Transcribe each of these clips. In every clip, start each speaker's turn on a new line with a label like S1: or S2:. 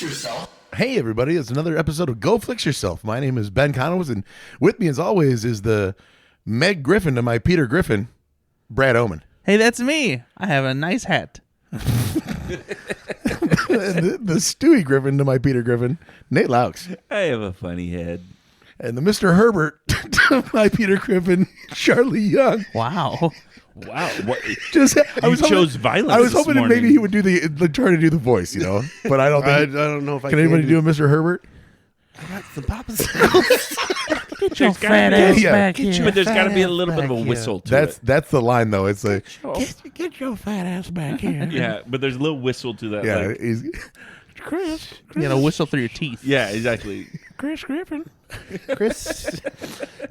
S1: yourself.
S2: Hey everybody, it's another episode of Go Flix Yourself. My name is Ben Conowes, and with me as always is the Meg Griffin to my Peter Griffin, Brad Oman.
S3: Hey, that's me. I have a nice hat.
S2: And the Stewie Griffin to my Peter Griffin, Nate Laux.
S4: I have a funny head.
S2: And the Mr. Herbert to my Peter Griffin, Charlie Young.
S3: Wow.
S4: Wow, what?
S2: I
S4: chose violence.
S2: I was
S4: this
S2: hoping that
S4: morning.
S2: maybe he would do try to do the voice, but I don't think.
S5: I don't know if I
S2: Can anybody do a Mr. Herbert?
S5: That's the Papa's.
S3: Get your
S4: There's gotta
S3: fat
S4: be-
S3: ass
S2: yeah.
S3: back here.
S4: But there's got to be a little bit of a whistle to
S2: That's the line though. It's like
S5: Get your fat ass back here.
S4: it. Yeah, but there's a little whistle to that.
S2: yeah,
S4: like-
S2: he's,
S5: Chris.
S3: You gotta whistle through your teeth.
S4: yeah, exactly.
S5: Chris Griffin.
S2: Chris.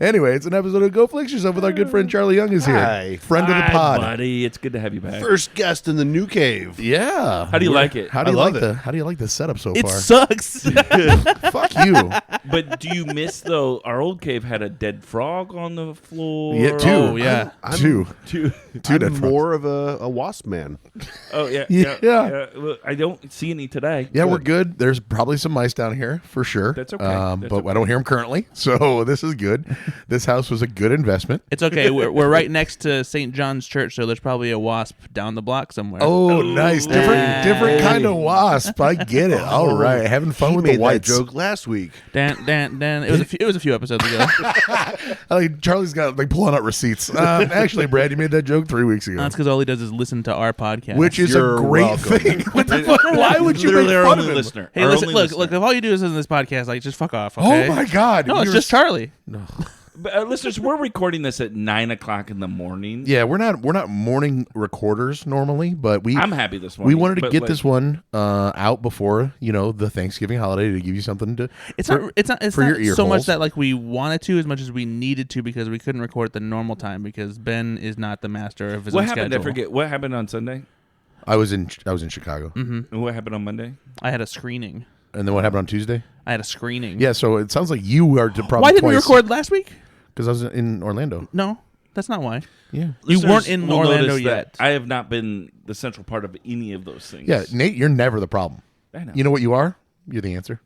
S2: Anyway, it's an episode of Go Flix Yourself with our good friend Charlie Young is here.
S5: Hi.
S2: Friend of the
S4: Hi,
S2: pod.
S4: buddy. It's good to have you back.
S5: First guest in the new cave.
S2: Yeah.
S4: How do you like it?
S2: How do you
S5: I
S2: like
S5: love
S2: the How do you like the setup so
S3: It
S2: far?
S3: sucks.
S2: Fuck you.
S4: But do you miss though? Our old cave had a dead frog on the floor.
S2: Yeah, two.
S3: Oh, yeah.
S5: I'm-
S2: Two.
S4: Two.
S2: Two dead
S5: I'm
S2: frogs.
S5: more of a wasp man.
S4: Oh yeah.
S2: Yeah.
S4: Well, I don't see any today.
S2: Yeah, we're good. There's probably some mice down here for sure.
S4: That's okay. That's
S2: but I don't hear them currently, so this is good. This house was a good investment.
S3: It's okay. We're right next to St. John's Church, so there's probably a wasp down the block somewhere.
S2: Oh, nice. Different kind of wasp. I get it. All right. Having fun
S5: He
S2: with
S5: made
S2: the
S5: that
S2: whites.
S5: joke last week.
S3: Dan. It was a few episodes ago.
S2: Charlie's got pulling out receipts. Actually, Brad, you made that joke 3 weeks ago.
S3: That's because all he does is listen to our podcast.
S2: Which is
S5: You're
S2: a great
S5: welcome.
S2: thing. What the fuck? Why would you
S4: Literally
S2: make
S4: our
S2: fun of
S4: only
S2: him?
S4: listener.
S3: Hey,
S4: Our
S3: listen,
S4: only
S3: look,
S4: listener.
S3: if all you do is listen to this podcast, just fuck off. Okay?
S2: Oh my God!
S3: No, it's
S2: You're-
S3: just Charlie.
S4: But, listeners, we're recording this at 9:00 in the morning.
S2: Yeah, we're not morning recorders normally, but
S4: I'm happy this
S2: we
S4: morning.
S2: wanted to
S4: but,
S2: get
S4: like,
S2: this one out before the Thanksgiving holiday to give you something to.
S3: It's
S2: for-
S3: not. It's not
S2: for your ear
S3: so much
S2: holes.
S3: that we wanted to, as much as we needed to, because we couldn't record at the normal time because Ben is not the master of his
S4: What
S3: own
S4: happened?
S3: schedule.
S4: I forget. What happened on Sunday?
S2: I was in Chicago,
S4: And what happened on Monday?
S3: I had a screening.
S2: and then what happened on Tuesday?
S3: I had a screening.
S2: Yeah, so it sounds like you are to probably.
S3: Why didn't we record last week?
S2: Because I was in Orlando.
S3: No, that's not why.
S2: Yeah,
S3: You
S4: Listeners
S3: weren't in
S4: will
S3: Orlando
S4: notice
S3: yet.
S4: that I have not been the central part of any of those things.
S2: yeah, Nate, you're never the problem.
S4: I know.
S2: You know what you are? You're the answer.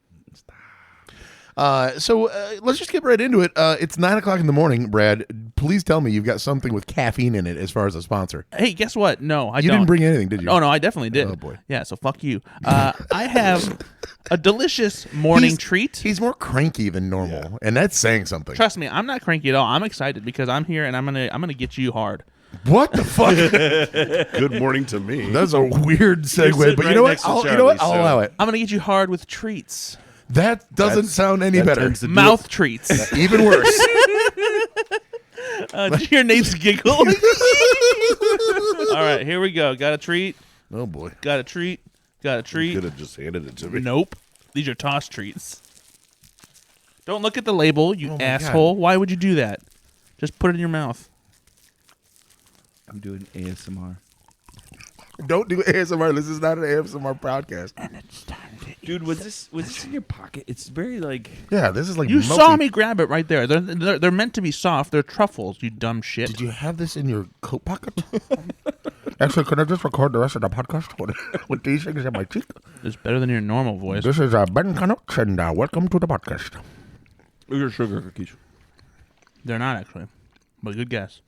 S2: So let's just get right into it. It's 9:00 in the morning, Brad. Please tell me you've got something with caffeine in it as far as a sponsor.
S3: Hey, guess what? No, I
S2: You
S3: don't.
S2: didn't bring anything, did you?
S3: Oh no, I definitely did.
S2: Oh, boy.
S3: Yeah, so fuck you. I have a delicious morning
S2: He's-
S3: treat.
S2: He's more cranky than normal, and that's saying something.
S3: Trust me, I'm not cranky at all. I'm excited because I'm here and I'm gonna get you hard.
S2: What the fuck?
S5: Good morning to me.
S2: That's a weird segue,
S4: sitting
S2: but
S4: right
S2: you know what?
S4: next to
S2: I'll
S4: Charlie, so-
S2: allow it.
S3: I'm gonna get you hard with treats,
S2: That doesn't sound any
S5: that
S2: better.
S5: tends to do
S3: mouth treats.
S2: Even worse.
S3: Did you hear Nate's giggle? All right, here we go. Got a treat.
S2: Oh boy.
S3: Got a treat. Got a
S5: You
S3: treat.
S5: could have just handed it to me.
S3: Nope. These are toss treats. Don't look at the label, you
S2: Oh my
S3: asshole. Why would you do that? Just put it in your mouth.
S4: I'm doing ASMR.
S2: Don't do ASMR. This is not an ASMR podcast.
S4: Dude, was this in your pocket? It's very like.
S2: Yeah, this is like
S3: You
S2: melty.
S3: saw me grab it right there. They're meant to be soft. They're truffles, you dumb shit.
S2: Did you have this in your coat pocket? Actually, could I just record the rest of the podcast with these things in my cheek?
S3: It's better than your normal voice.
S2: This is Ben Canucks, and welcome to the podcast.
S4: Those are sugar cookies.
S3: They're not actually, but good guess.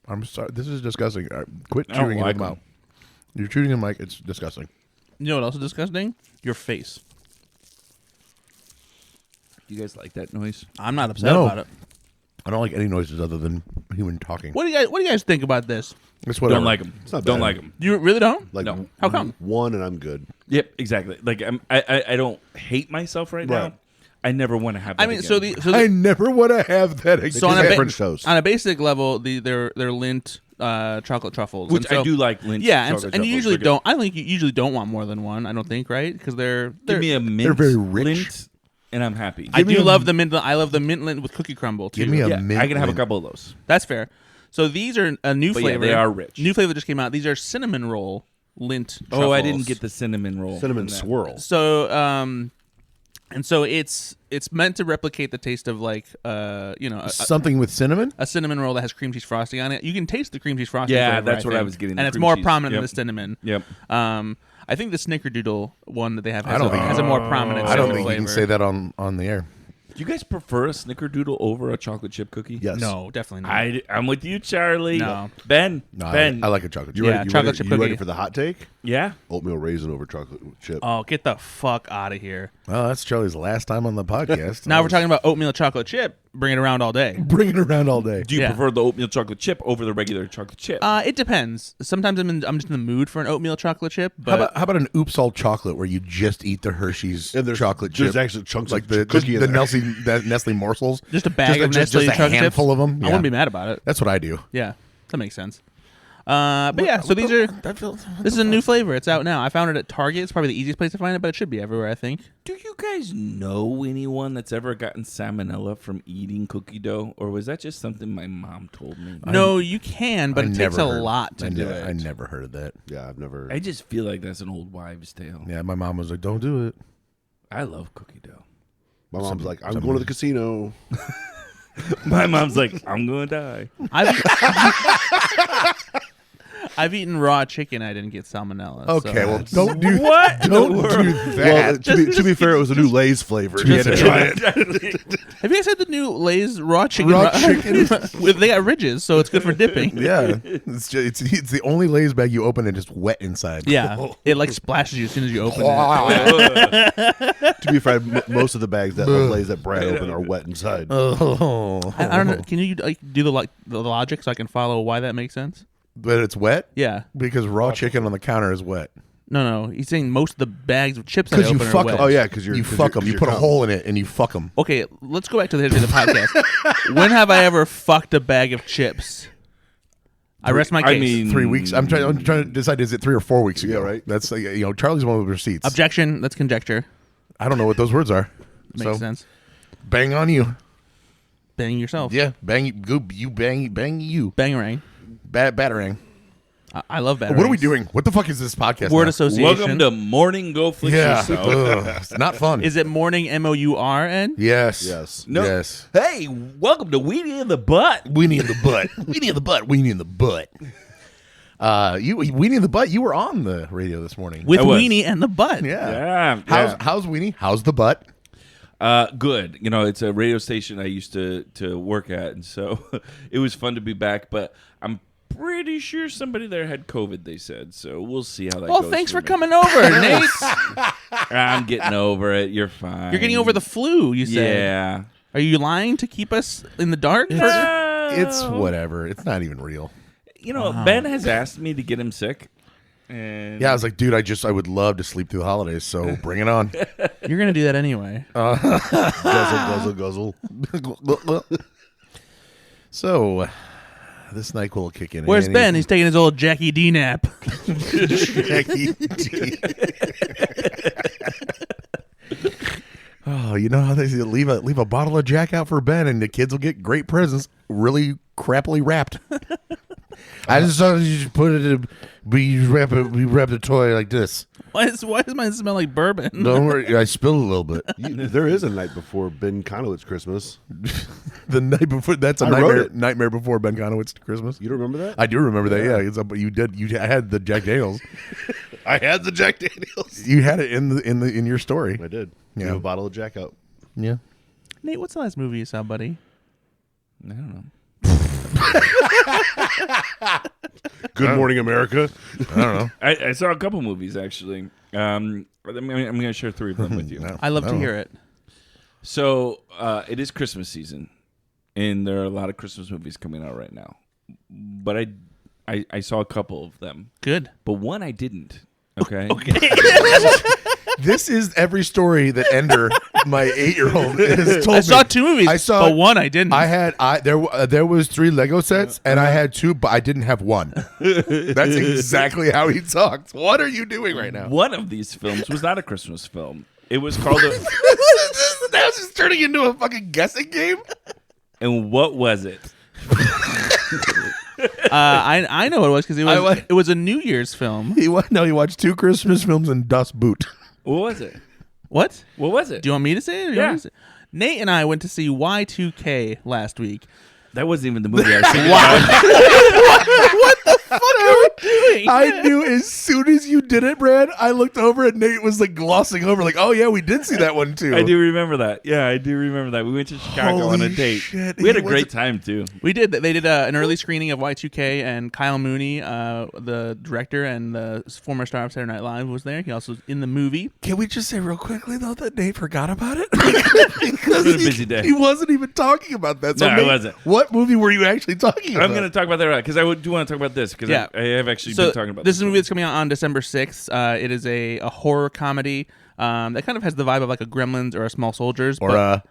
S2: I'm sorry. This is disgusting. Quit
S4: I don't
S2: chewing
S4: like
S2: them
S4: them.
S2: out. You're chewing them like it's disgusting.
S3: You know what else is disgusting? Your face.
S4: You guys like that noise?
S3: I'm not upset
S2: No.
S3: about it.
S2: I don't like any noises other than human talking.
S3: What do you guys think about this?
S2: It's whatever.
S4: Don't like them.
S5: not
S4: Don't
S5: bad.
S4: like them.
S3: You really don't?
S5: Like
S4: No.
S3: How come?
S5: one and I'm good.
S4: Yep, exactly. Like I don't hate myself right now.
S5: Right.
S4: I never want to have.
S3: I
S4: that
S3: mean,
S4: again.
S2: I never want to have that again.
S3: So on a,
S5: French toast.
S3: on a basic level, they're Lindt chocolate truffles,
S4: which
S3: And so-
S4: I do like. Lindt
S3: Yeah, and,
S4: chocolate
S3: and you
S4: truffles.
S3: usually
S4: They're
S3: don't. I think you usually don't want more than one. I don't think, right? Because they're
S4: good. Give me a mint.
S2: They're very rich.
S4: Lindt, and I'm happy.
S3: I
S2: me
S3: do
S2: a-
S3: love the mint. I love the mint Lindt with cookie crumble too.
S2: Give me a
S4: yeah,
S2: mint.
S4: I can have a
S2: Lindt.
S4: couple of those.
S3: That's fair. So these are a new
S4: But yeah,
S3: flavor.
S4: they are rich.
S3: New flavor that just came out. These are cinnamon roll Lindt.
S4: Oh, I
S3: truffles.
S4: didn't get the cinnamon roll.
S5: Cinnamon
S4: from that.
S5: swirl.
S3: So And so it's meant to replicate the taste of like
S2: Something with cinnamon.
S3: a cinnamon roll that has cream cheese frosting on it. You can taste the cream cheese frosting.
S4: Yeah,
S3: flavor,
S4: that's what I
S3: think.
S4: was getting,
S3: and
S4: the
S3: it's
S4: cream
S3: more
S4: cheese.
S3: prominent than
S4: Yep.
S3: the cinnamon.
S4: Yep.
S3: I think the Snickerdoodle one that they have
S2: I don't think-
S3: has a more prominent.
S2: I don't
S3: cinnamon
S2: think you can
S3: flavor.
S2: say that on the air.
S4: Do you guys prefer a Snickerdoodle over a chocolate chip cookie?
S5: Yes.
S3: No, definitely not.
S4: I'm with you, Charlie.
S3: No.
S4: Ben.
S2: No,
S4: Ben.
S2: I like a chocolate chip.
S5: You
S3: Yeah,
S5: ready,
S3: chocolate chip
S5: you ready
S3: cookie.
S5: for the hot take?
S4: Yeah.
S5: Oatmeal raisin over chocolate chip.
S3: Oh, get the fuck out of here!
S2: Well, that's Charlie's last time on the podcast.
S3: Now we're talking about oatmeal chocolate chip. Bring it around all day.
S2: bring it around all day.
S4: Do you
S3: Yeah.
S4: prefer the oatmeal chocolate chip over the regular chocolate chip?
S3: It depends. Sometimes I'm just in the mood for an oatmeal chocolate chip. But
S2: How about an oops all chocolate where you just eat the Hershey's
S5: And there's
S2: chocolate
S5: there's
S2: chip,
S5: actually chunks
S2: like
S5: of
S2: the
S5: cookie in
S2: the
S5: there.
S2: Nestle morsels,
S3: just a bag of
S2: just
S3: Nestle
S2: a
S3: chocolate
S2: handful
S3: chips.
S2: of them.
S3: I wouldn't be mad about it.
S2: That's what I do.
S3: Yeah, that makes sense. But yeah, so these are. This is a new flavor. It's out now. I found it at Target. It's probably the easiest place to find it, but it should be everywhere, I think.
S4: Do you guys know anyone that's ever gotten salmonella from eating cookie dough? Or was that just something my mom told me?
S3: No, you can, but
S2: I
S3: it takes
S2: never
S3: a
S2: heard-
S3: lot to
S2: I
S3: do
S2: never,
S3: it.
S2: I never heard of that.
S5: Yeah, I've never.
S4: I just feel like that's an old wives' tale.
S2: Yeah, my mom was like, "Don't do it."
S4: I love cookie dough.
S5: My mom's like, I'm going to the casino.
S4: My mom's like, I'm going to die.
S3: I've eaten raw chicken. I didn't get salmonella.
S2: Okay,
S3: so
S2: well,
S3: it's-
S2: don't do
S4: What?
S2: Don't do that.
S5: Well, to be fair, it was a new Lay's flavor.
S2: You had to try it.
S3: Have you guys had the new Lay's raw chicken?
S2: Raw chicken?
S3: They got ridges, so it's good for dipping.
S2: Yeah, it's the only Lay's bag you open and just wet inside.
S3: Yeah, it like splashes you as soon as you open it.
S5: To be fair, most of the bags that Lay's that Brad open are wet inside.
S2: Oh,
S3: I don't know. Can you like do the logic so I can follow why that makes sense?
S2: but it's wet
S3: Yeah.
S2: because raw chicken on the counter is wet.
S3: No. He's saying most of the bags of chips that I
S2: Because you
S3: open are
S2: fuck
S3: wet.
S2: 'em.
S5: Oh yeah, because
S2: You fuck them. You put a hole in it and you fuck them.
S3: Okay, let's go back to the history of the podcast. When have I ever fucked a bag of chips? I rest my case.
S4: I mean,
S2: 3 weeks. I'm trying to decide. Is it 3 or 4 weeks ago?
S5: Yeah, right.
S2: That's Charlie's one with receipts.
S3: Objection. That's conjecture.
S2: I don't know what those words are.
S3: Makes
S2: So,
S3: sense.
S2: Bang on you.
S3: Bang yourself.
S2: Yeah, bang you. Bang you.
S3: Bangarang.
S2: Batarang.
S3: I love that.
S2: What are we doing? What the fuck is this podcast?
S3: Word
S2: now?
S3: association.
S4: welcome to Morning Go Flick
S2: Yeah,
S4: Yourself.
S2: Ugh, it's not fun.
S3: Is it morning MOURN?
S2: Yes.
S5: Yes.
S4: No.
S2: Yes.
S4: Hey, welcome to Weenie in the Butt.
S2: Weenie in the butt. Weenie in the butt. Weenie in the butt. Weenie in the butt. You were on the radio this morning.
S3: With
S4: I was.
S3: Weenie and the butt.
S4: Yeah.
S2: How's Weenie? How's the butt?
S4: Good. It's a radio station I used to work at, and so it was fun to be back. But I'm pretty sure somebody there had COVID. They said so. We'll see how that
S3: Well,
S4: goes.
S3: thanks for
S4: me.
S3: coming over, Nate.
S4: I'm getting over it. You're fine.
S3: You're getting over the flu, you said.
S4: Yeah.
S3: Are you lying to keep us in the dark?
S2: It's whatever. It's not even real.
S4: Ben has asked me to get him sick. And
S2: Yeah, I was like, dude, I would love to sleep through the holidays, so bring it on.
S3: You're going to do that anyway.
S5: Guzzle.
S2: So, this NyQuil will kick in.
S3: Where's Ben? He's taking his old Jackie D nap.
S2: Jackie D. Oh, you know how they leave a bottle of Jack out for Ben, and the kids will get great presents, really crappily wrapped. I just thought you should put it in. We wrap the toy like this.
S3: Why does mine smell like bourbon?
S2: Don't worry, I spilled a little bit.
S5: There is a night before Ben Conowitz Christmas.
S2: The night before, that's a
S5: I wrote
S2: nightmare.
S5: it.
S2: Nightmare before Ben Conowitz Christmas.
S5: You don't remember that?
S2: I do remember that. Yeah, but you did. I had the Jack Daniels.
S5: I had the Jack Daniels.
S2: You had it in your story.
S5: I did.
S2: Yeah.
S5: You have a bottle of Jack out.
S2: Yeah.
S3: Nate, what's the last movie you saw, buddy?
S4: I don't know.
S5: Good Morning America.
S2: I don't know.
S4: I saw a couple movies actually. I'm going to share 3 of them with you.
S2: No,
S3: I love to
S2: don't
S3: hear
S2: know.
S3: it.
S4: So it is Christmas season, and there are a lot of Christmas movies coming out right now. But I saw a couple of them,
S3: Good.
S4: but one I didn't. Okay.
S2: This is every story that Ender, my 8-year-old, has told
S3: I saw
S2: me.
S3: 2 movies, but one I didn't.
S2: There was 3 Lego sets, and I had 2, but I didn't have 1. That's exactly how he talks. What are you doing right now?
S4: One of these films was not a Christmas film. It was called.
S2: Now it's just turning into a fucking guessing game.
S4: And what was it?
S3: I know what it was because it was a New Year's film.
S2: He watched 2 Christmas films and Das Boot.
S4: What was it?
S3: What?
S4: What was it?
S3: Do you want me to say it? Or do you want me to say it? Nate and I went to see Y2K last week.
S4: That wasn't even the movie I was thinking about.
S3: What the fuck are we doing?
S2: I knew as soon as you did it, Brad, I looked over and Nate was like glossing over, like, oh yeah, we did see that one too.
S4: I do remember that. Yeah, I do remember that. We went to Chicago on a
S2: Holy
S4: date.
S2: shit.
S4: We had a
S2: He
S4: great time too.
S3: We did. They did an early screening of Y2K, and Kyle Mooney, the director and the former star of Saturday Night Live, was there. He also was in the movie.
S2: Can we just say real quickly though that Nate forgot about it?
S4: It's been a busy day.
S2: He wasn't even talking about that. So
S4: No, I
S2: Nate,
S4: wasn't.
S2: What movie were you actually talking about?
S4: I'm going to talk about that because I do want to talk about this because
S3: Yeah.
S4: I have actually
S3: So
S4: been talking about
S3: this is a movie that's coming out on December 6th. It is a horror comedy that kind of has the vibe of like a Gremlins or a Small Soldiers.
S2: or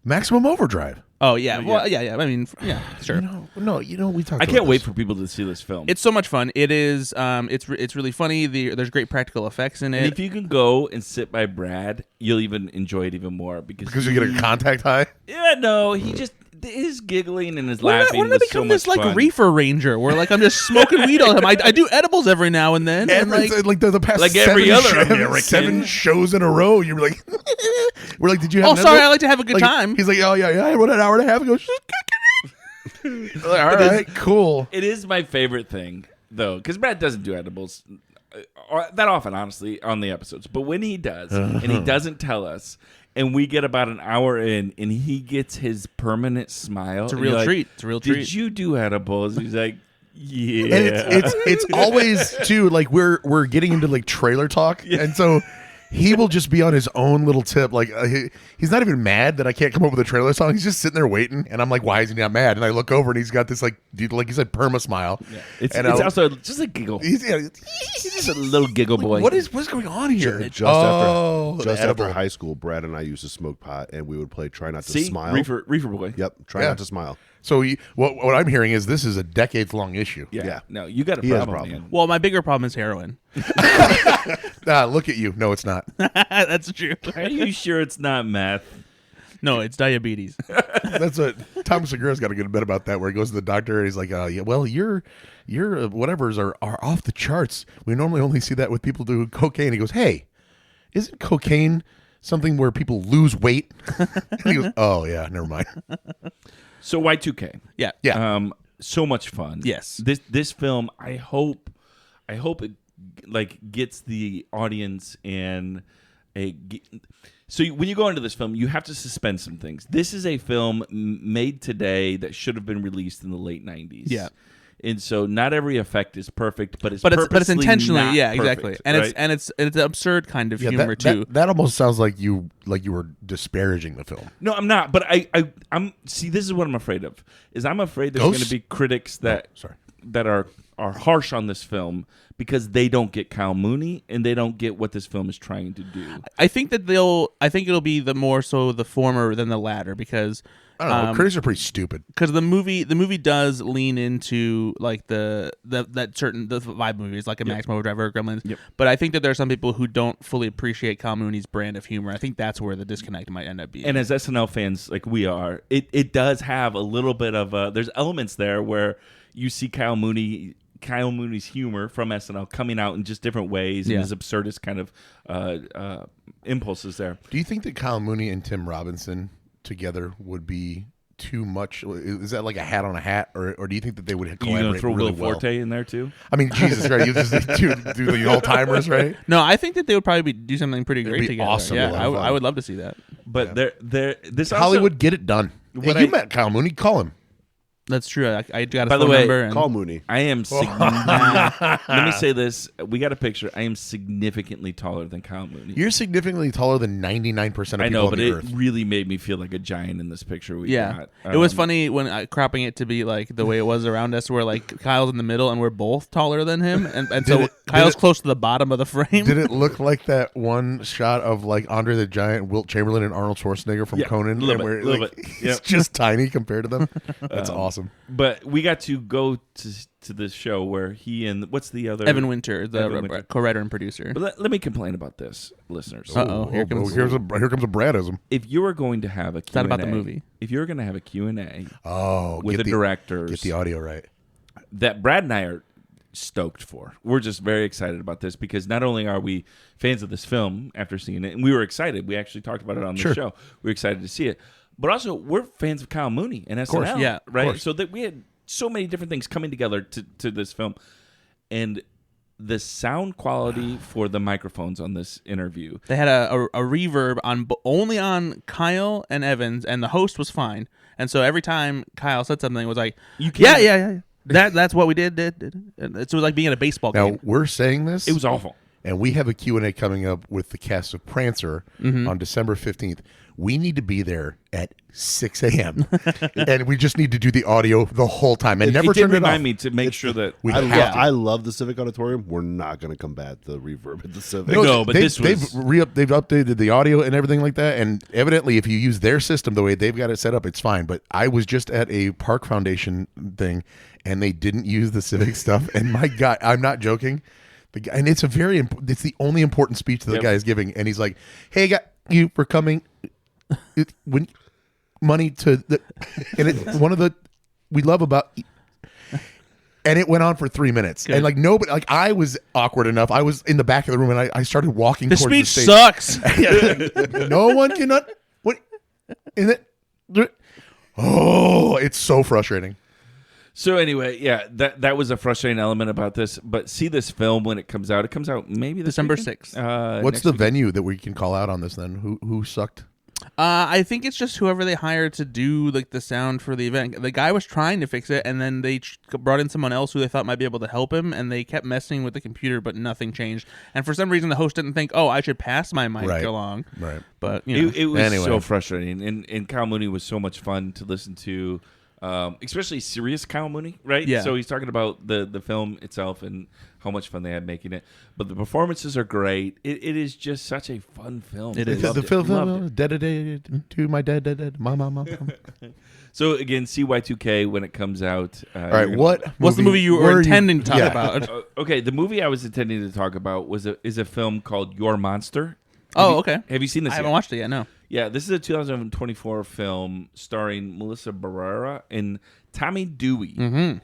S2: Maximum Overdrive.
S3: Oh yeah,
S4: Yeah.
S3: well yeah. I mean, yeah, sure.
S2: We talked.
S4: I can't wait for people to see this film.
S3: It's so much fun. It is. It's really funny. There's great practical effects in
S4: And
S3: it.
S4: if you can go and sit by Brad, you'll even enjoy it even more because
S2: you get a contact high.
S4: Yeah, no, he just his giggling and his
S3: When
S4: laughing
S3: did I
S4: was
S3: become
S4: so
S3: this
S4: much
S3: like
S4: fun.
S3: reefer ranger where like I'm just smoking weed all the time? I do edibles every now and then. And,
S2: Like the past
S4: Like every other
S2: seven, seven shows in a row. You're like, we're like, did you have?
S3: oh, sorry, I like to have a good
S2: Like,
S3: time.
S2: He's like, oh yeah, I wrote an hour and a half ago. Like, all right, cool.
S4: It is my favorite thing though, because Brad doesn't do edibles that often, honestly, on the episodes. But when he does, and he doesn't tell us, and we get about an hour in, and he gets his permanent smile.
S3: It's a real treat. It's a real treat.
S4: Did you do edibles? He's like, yeah.
S2: And it's always too like we're getting into like trailer talk, and so he will just be on his own little tip. Like he's not even mad that I can't come up with a trailer song. He's just sitting there waiting, and I'm like, why is he not mad? And I look over, and he's got this like you said, perma smile.
S4: Yeah. It's
S2: And
S4: also just a giggle.
S2: he's
S4: He's just a little giggle boy.
S2: what's going on here?
S5: Just
S2: the
S5: after
S2: edible.
S5: high school, Brad and I used to smoke pot, and we would play Try Not to
S4: See?
S5: Smile.
S4: Reefer boy.
S5: Yep, Try
S2: Yeah.
S5: Not to Smile.
S2: So what I'm hearing is this is a decades-long issue.
S4: Yeah. No, you got a
S5: He has a
S4: problem,
S5: problem.
S4: man.
S3: Well, my bigger problem is heroin.
S2: Look at you. No, it's not.
S3: That's true.
S4: Are you sure it's not meth?
S3: No, it's diabetes.
S2: That's what Tom Segura's got a good bit about that, where he goes to the doctor and he's like, yeah, well, your whatevers are off the charts. We normally only see that with people do cocaine. He goes, hey, isn't cocaine something where people lose weight? And he goes, oh yeah, never mind.
S4: So Y2K.
S3: Yeah.
S2: Yeah.
S4: So much fun.
S3: Yes.
S4: This film, I hope it like gets the audience and when you go into this film, you have to suspend some things. This is a film made today that should have been released in the late 90s.
S3: Yeah.
S4: And so not every effect is perfect, but it's
S3: intentionally,
S4: not
S3: yeah,
S4: perfect,
S3: exactly. And
S4: right?
S3: it's an absurd kind of
S2: Yeah,
S3: humor too.
S2: that almost sounds like you were disparaging the film.
S4: No, I'm not. But I'm see. This is what I'm afraid of. I'm afraid there's
S2: Ghosts?
S4: going to be critics that
S2: sorry.
S4: that are harsh on this film because they don't get Kyle Mooney and they don't get what this film is trying to do.
S3: I think that I think it'll be the more so the former than the latter because
S2: I don't know. Critics are pretty stupid.
S3: because the movie does lean into like the vibe movies like a Maximum Overdrive or Gremlins.
S4: Yep.
S3: But I think that there are some people who don't fully appreciate Kyle Mooney's brand of humor. I think that's where the disconnect might end up being.
S4: And as SNL fans like we are, it does have a little bit of there's elements there where you see Kyle Mooney's humor from SNL coming out in just different ways and his absurdist kind of impulses there.
S2: Do you think that Kyle Mooney and Tim Robinson together would be too much? Is that like a hat on a hat, or do you think that they would
S4: You
S2: collaborate
S4: gonna throw
S2: really
S4: Will
S2: well?
S4: Forte in there too?
S2: I mean, Jesus, right? You just do the old timers, right?
S3: no, I think that they would probably do something pretty great
S2: be
S3: together.
S2: awesome.
S3: Yeah,
S2: It'd be a lot of
S3: I
S2: fun.
S3: would love to see that.
S4: But this also,
S2: Hollywood, get it done.
S4: What
S2: Hey, you
S4: I-
S2: met Kyle Mooney. Call him.
S3: That's true. I got a
S4: By the
S3: phone
S4: way,
S3: number. And
S5: Call Mooney.
S4: I am let me say this. We got a picture. I am significantly taller than Kyle Mooney.
S2: You're significantly taller than 99% of people
S4: I know,
S2: on
S4: but
S2: the
S4: it
S2: earth.
S4: really made me feel like a giant in this picture we
S3: Yeah,
S4: got.
S3: it was funny when cropping it to be like the way it was around us, where like Kyle's in the middle and we're both taller than him, and so Kyle's close to the bottom of the frame.
S2: Did it look like that one shot of like Andre the Giant, Wilt Chamberlain, and Arnold Schwarzenegger from
S4: Yeah,
S2: Conan?
S4: little bit,
S2: where,
S4: little
S2: like,
S4: bit.
S2: He's
S4: Yep.
S2: just tiny compared to them. That's awesome.
S4: But we got to go to this show where he and what's the other
S3: Evan Winter, the
S4: Evan Winter.
S3: co-writer and producer.
S4: But let me complain about this, listeners.
S3: Uh-oh, here comes.
S2: Here comes a Bradism.
S4: If you were going to have a Q&A,
S3: not about the movie.
S4: If you were going to have a Q&A
S2: Oh,
S4: with
S2: get
S4: the directors,
S2: Get the audio right.
S4: that Brad and I are stoked for. We're just very excited about this because not only are we fans of this film after seeing it, and we were excited. We actually talked about it on the show. We were excited to see it. But also, we're fans of Kyle Mooney and SNL.
S3: Yeah,
S4: right? So that we had so many different things coming together to this film. And the sound quality for the microphones on this interview.
S3: They had a reverb only on Kyle and Evans, and the host was fine. And so every time Kyle said something, it was like, yeah. That's what we did. It was like being at a baseball game.
S2: Now, we're saying this.
S4: It was awful.
S2: And we have a Q&A coming up with the cast of Prancer on December 15th. We need to be there at 6 a.m. and we just need to do the audio the whole time and never turn it off.
S4: Remind me to make sure that
S5: I love the Civic Auditorium. We're not going to combat the reverb at the Civic.
S4: No, but
S2: they've updated the audio and everything like that. And evidently, if you use their system the way they've got it set up, it's fine. But I was just at a Park Foundation thing, and they didn't use the Civic stuff. And my God, I'm not joking. And it's it's the only important speech that the guy is giving. And he's like, "Hey, you for coming." When money to the and it, one of the we love about and it went on for 3 minutes. Good. And like nobody, like I was awkward enough. I was in the back of the room and I started walking
S3: the
S2: towards
S3: speech
S2: the stage.
S3: Sucks.
S2: No one cannot what is it? Oh, it's so frustrating.
S4: So anyway, yeah, that was a frustrating element about this. But see this film when it comes out. It comes out maybe
S3: December 6th.
S2: What's the venue that we can call out on this then? Who sucked?
S3: I think it's just whoever they hired to do like the sound for the event. The guy was trying to fix it, and then they brought in someone else who they thought might be able to help him, and they kept messing with the computer, but nothing changed. And for some reason, the host didn't think, "Oh, I should pass my mic along."
S2: Right.
S3: But you know.
S4: it was so frustrating, and Kyle Mooney was so much fun to listen to. Especially serious Kyle Mooney, right?
S3: Yeah.
S4: So he's talking about the film itself and how much fun they had making it. But the performances are great. It is just such a fun film.
S3: It is.
S2: The film dedicated to my dead mom.
S4: So again, CY2K when it comes out.
S2: All right,
S3: what's the movie you were intending to talk about?
S4: Okay, the movie I was intending to talk about is a film called Your Monster.
S3: Okay.
S4: Have you seen this?
S3: I haven't watched it yet. No.
S4: Yeah, this is a 2024 film starring Melissa Barrera and Tommy Dewey.
S3: Mm-hmm.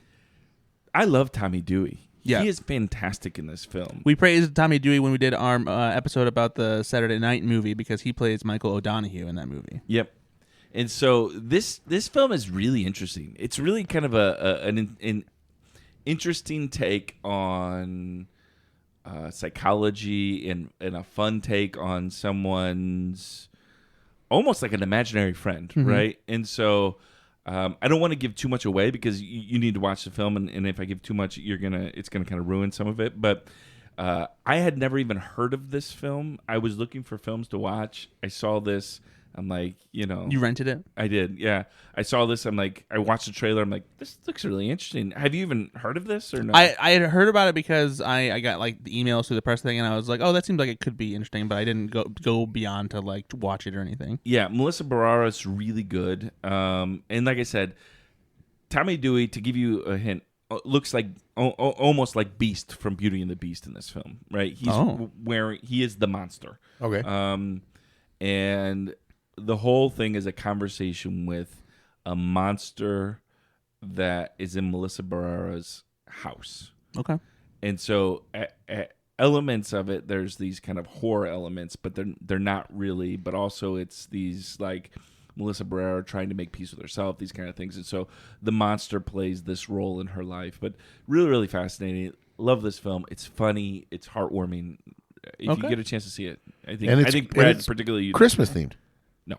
S4: I love Tommy Dewey.
S3: Yeah.
S4: He is fantastic in this film.
S3: We praised Tommy Dewey when we did our episode about the Saturday Night movie because he plays Michael O'Donoghue in that movie.
S4: Yep. And so this film is really interesting. It's really kind of an interesting take on psychology and a fun take on someone's almost like an imaginary friend, right? And so I don't want to give too much away because you need to watch the film, and if I give too much, it's gonna kind of ruin some of it. But I had never even heard of this film. I was looking for films to watch. I saw this. I'm like,
S3: You rented it?
S4: I did, yeah. I saw this. I'm like, I watched the trailer. I'm like, this looks really interesting. Have you even heard of this or no?
S3: I had heard about it because I got like the emails through the press thing, and I was like, oh, that seems like it could be interesting, but I didn't go beyond to like watch it or anything.
S4: Yeah, Melissa Barrera is really good. And like I said, Tommy Dewey, to give you a hint, looks like almost like Beast from Beauty and the Beast in this film, right? He is the monster.
S2: Okay.
S4: And the whole thing is a conversation with a monster that is in Melissa Barrera's house.
S3: Okay.
S4: And so elements of it, there's these kind of horror elements, but they're not really. But also it's these like Melissa Barrera trying to make peace with herself, these kind of things. And so the monster plays this role in her life. But really, really fascinating. Love this film. It's funny. It's heartwarming. If you get a chance to see it, I think Brad particularly
S2: Christmas themed.
S4: No.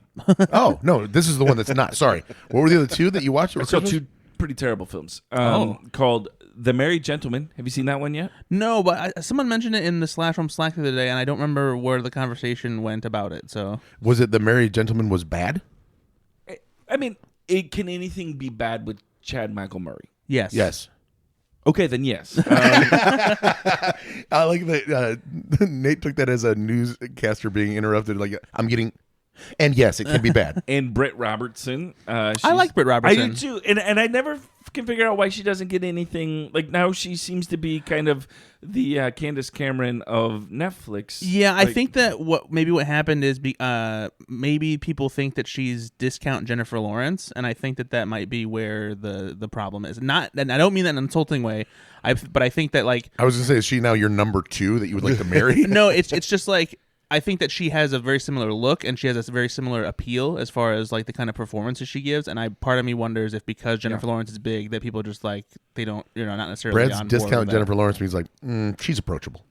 S2: Oh no, this is the one that's not. Sorry. What were the other two that you watched?
S4: I saw two pretty terrible films called The Merry Gentleman. Have you seen that one yet?
S3: No, but someone mentioned it in the Slash from Slack the other day, and I don't remember where the conversation went about it. So
S2: was it The Merry Gentleman was bad?
S4: I mean, can anything be bad with Chad Michael Murray?
S3: Yes.
S2: Yes.
S4: Okay, then yes.
S2: I like that Nate took that as a newscaster being interrupted. Like, I'm getting... And yes, it can be bad.
S4: And Britt Robertson.
S3: I like Britt Robertson.
S4: I do too. And I never can figure out why she doesn't get anything. Like now, she seems to be kind of the Candace Cameron of Netflix.
S3: Yeah, I think that what happened is maybe people think that she's discount Jennifer Lawrence, and I think that might be where the problem is. Not, and I don't mean that in an insulting way. But I think that like
S2: I was gonna say, is she now your number 2 that you would like to marry?
S3: No, it's just like I think that she has a very similar look and she has a very similar appeal as far as like the kind of performances she gives. And part of me wonders if because Jennifer Lawrence is big that people just like they don't not necessarily.
S2: Brad's
S3: on board
S2: discount
S3: with
S2: Jennifer Lawrence means like she's approachable.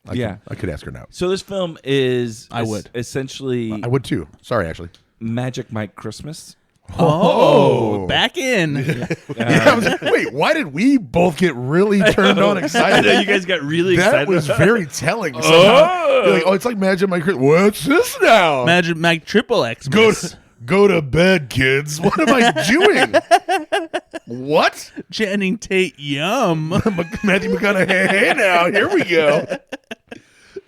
S2: I could ask her now.
S4: So this film is
S3: I would
S4: essentially
S2: I would too. Sorry, actually.
S4: Magic Mike Christmas.
S3: Oh, back in.
S2: I was like, wait, why did we both get really turned on excited?
S4: I know you guys got really excited.
S2: That was very telling. You're like, it's like Magic Mike. What's this now?
S3: Magic Mike Triple X.
S2: Go to bed, kids. What am I doing? What?
S3: Channing Tate, yum.
S2: Matthew McConaughey. Hey, now here we go.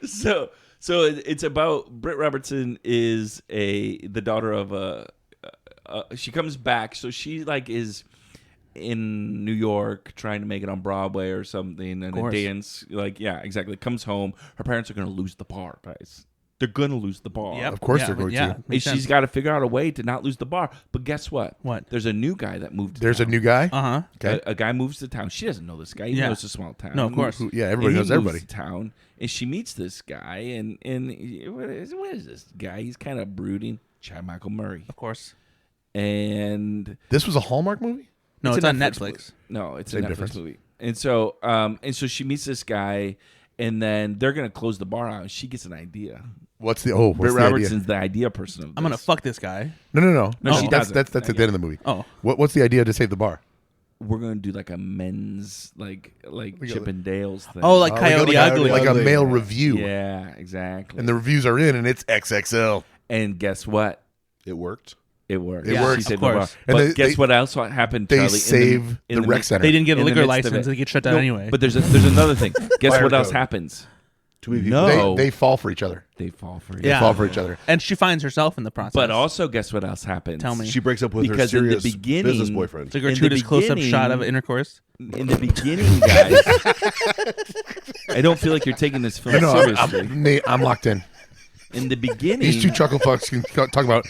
S4: So it's about Britt Robertson is the daughter of a. She comes back, so she like is in New York trying to make it on Broadway or something, and a dance exactly. Comes home, her parents are going to lose the bar, guys. They're going to lose the bar.
S3: Yep.
S2: Of course they're going to.
S4: And she's got to figure out a way to not lose the bar. But guess what?
S3: What?
S4: There's a new guy that moved to
S2: There's
S4: town.
S2: a new guy?
S3: Uh-huh.
S2: Okay.
S4: A guy moves to town. She doesn't know this guy. He knows it's a small town.
S3: No, of course.
S2: Everybody knows everybody.
S4: To town, and she meets this guy, and what is this guy? He's kind of brooding. Chad Michael Murray.
S3: Of course.
S4: And
S2: this was a Hallmark movie?
S3: No, it's
S4: a
S3: on
S4: Netflix
S3: Netflix.
S4: movie. No, it's
S2: Same
S4: a Netflix
S2: difference.
S4: movie. And so she meets this guy, and then they're gonna close the bar out. And she gets an idea.
S2: What's the
S4: Britt
S2: idea?
S4: Robertson's the idea person of this.
S3: I'm going to fuck this guy.
S2: No.
S4: No, she
S2: that's
S4: doesn't.
S2: at the end of the movie.
S3: Oh.
S2: What's the idea to save the bar?
S4: We're gonna do like a men's like Chip and Dale's thing.
S3: Oh, like Coyote Ugly.
S2: Like a male review.
S4: yeah, exactly.
S2: And the reviews are in, and it's XXL.
S4: And guess what?
S5: It worked.
S4: It worked.
S2: It worked,
S4: She saved
S3: of
S4: the bar.
S3: course.
S2: And
S4: But guess what else happened,
S2: They
S4: Charlie?
S2: save the rec center.
S3: They didn't get a
S4: In the
S3: liquor
S4: midst of
S3: license.
S4: it.
S3: They get shut down anyway.
S4: But there's another thing. Guess
S2: Fire
S4: what else
S2: code.
S4: happens?
S5: Too many people.
S4: No.
S2: They fall for each other.
S4: They fall for it.
S2: They fall for each other.
S3: And she finds herself in the process.
S4: But also, guess what else happens?
S3: Tell me.
S5: She breaks up with her
S4: Because in the
S5: serious
S4: beginning-
S5: business boyfriend.
S3: It's a gratuitous close-up
S4: beginning-
S3: shot of Intercourse.
S4: In the beginning, guys, I don't feel like you're taking this film seriously.
S2: Nate, I'm locked in.
S4: In the beginning,
S2: These two chuckle fucks can talk about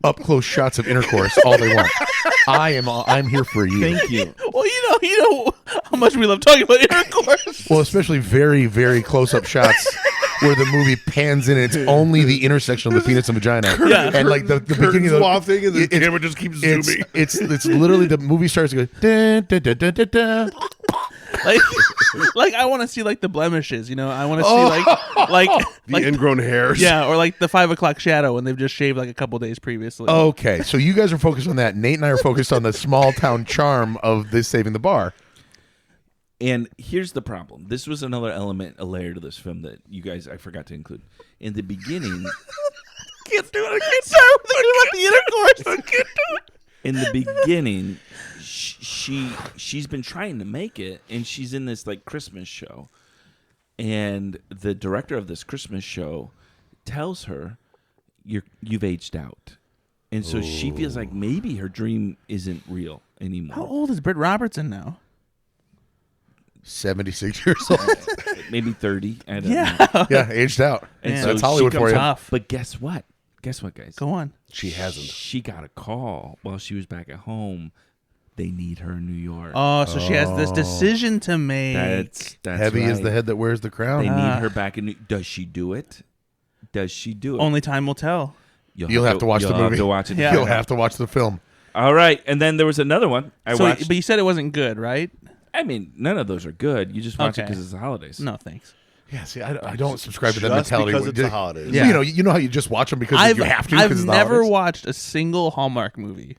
S2: up close shots of Intercourse all they want. I'm here for you.
S4: thank you.
S3: Well, you know how much we love talking about Intercourse.
S2: Well, especially very, very close up shots where the movie pans in. It's only the intersection of the penis and vagina.
S3: Yeah.
S2: And like the beginning of the
S5: wafting and the
S2: it-
S5: camera just keeps zooming.
S2: It's literally the movie starts to go da, da, da, da, da, da.
S3: Like I want to see like the blemishes. I want to see like
S5: ingrown hairs.
S3: yeah, or like the 5 o'clock shadow when they've just shaved like a couple days previously.
S2: Okay, so you guys are focused on that. Nate and I are focused on the small town charm of this saving the bar.
S4: And here's the problem. This was another element, a layer to this film that you guys I forgot to include. In the beginning,
S3: Can't do it. I can't start thinking about the Intercourse. I can't do it.
S4: in the beginning, she's been trying to make it, and she's in this like Christmas show, and the director of this Christmas show tells her, "You've aged out," and so she feels like maybe her dream isn't real anymore.
S3: How old is Britt Robertson now?
S2: 76 years old.
S4: Maybe 30. I don't know.
S3: Yeah.
S2: Yeah, aged out.
S4: And
S2: That's
S4: so
S2: Hollywood
S4: she
S2: for
S4: comes
S2: you.
S3: Tough.
S4: But guess what? Guess what, guys?
S3: Go on.
S5: She hasn't.
S4: She got a call while she was back at home. They need her in New York.
S3: Oh, so she has this decision to make.
S4: That's
S2: Heavy
S4: right.
S2: is the head that wears the
S4: They
S2: crown.
S4: need her back in. Does she do it? Does she do it?
S3: Only time will tell.
S2: You'll have to watch the
S4: you'll
S2: movie.
S4: Have to watch it.
S3: Yeah.
S2: You'll have to watch the film.
S4: All right, and then there was another one I
S3: So,
S4: watched.
S3: but you said it wasn't good, right?
S4: I mean, none of those are good. You just watch it
S3: Okay.
S4: because it's the holidays.
S3: No, thanks.
S2: Yeah, see, I don't subscribe to that
S5: Just
S2: mentality.
S5: because it's the holidays.
S3: Yeah.
S2: You know how you just watch them because you have to. 'cause
S3: I've
S2: it's the
S3: never
S2: holidays?
S3: watched a single Hallmark movie,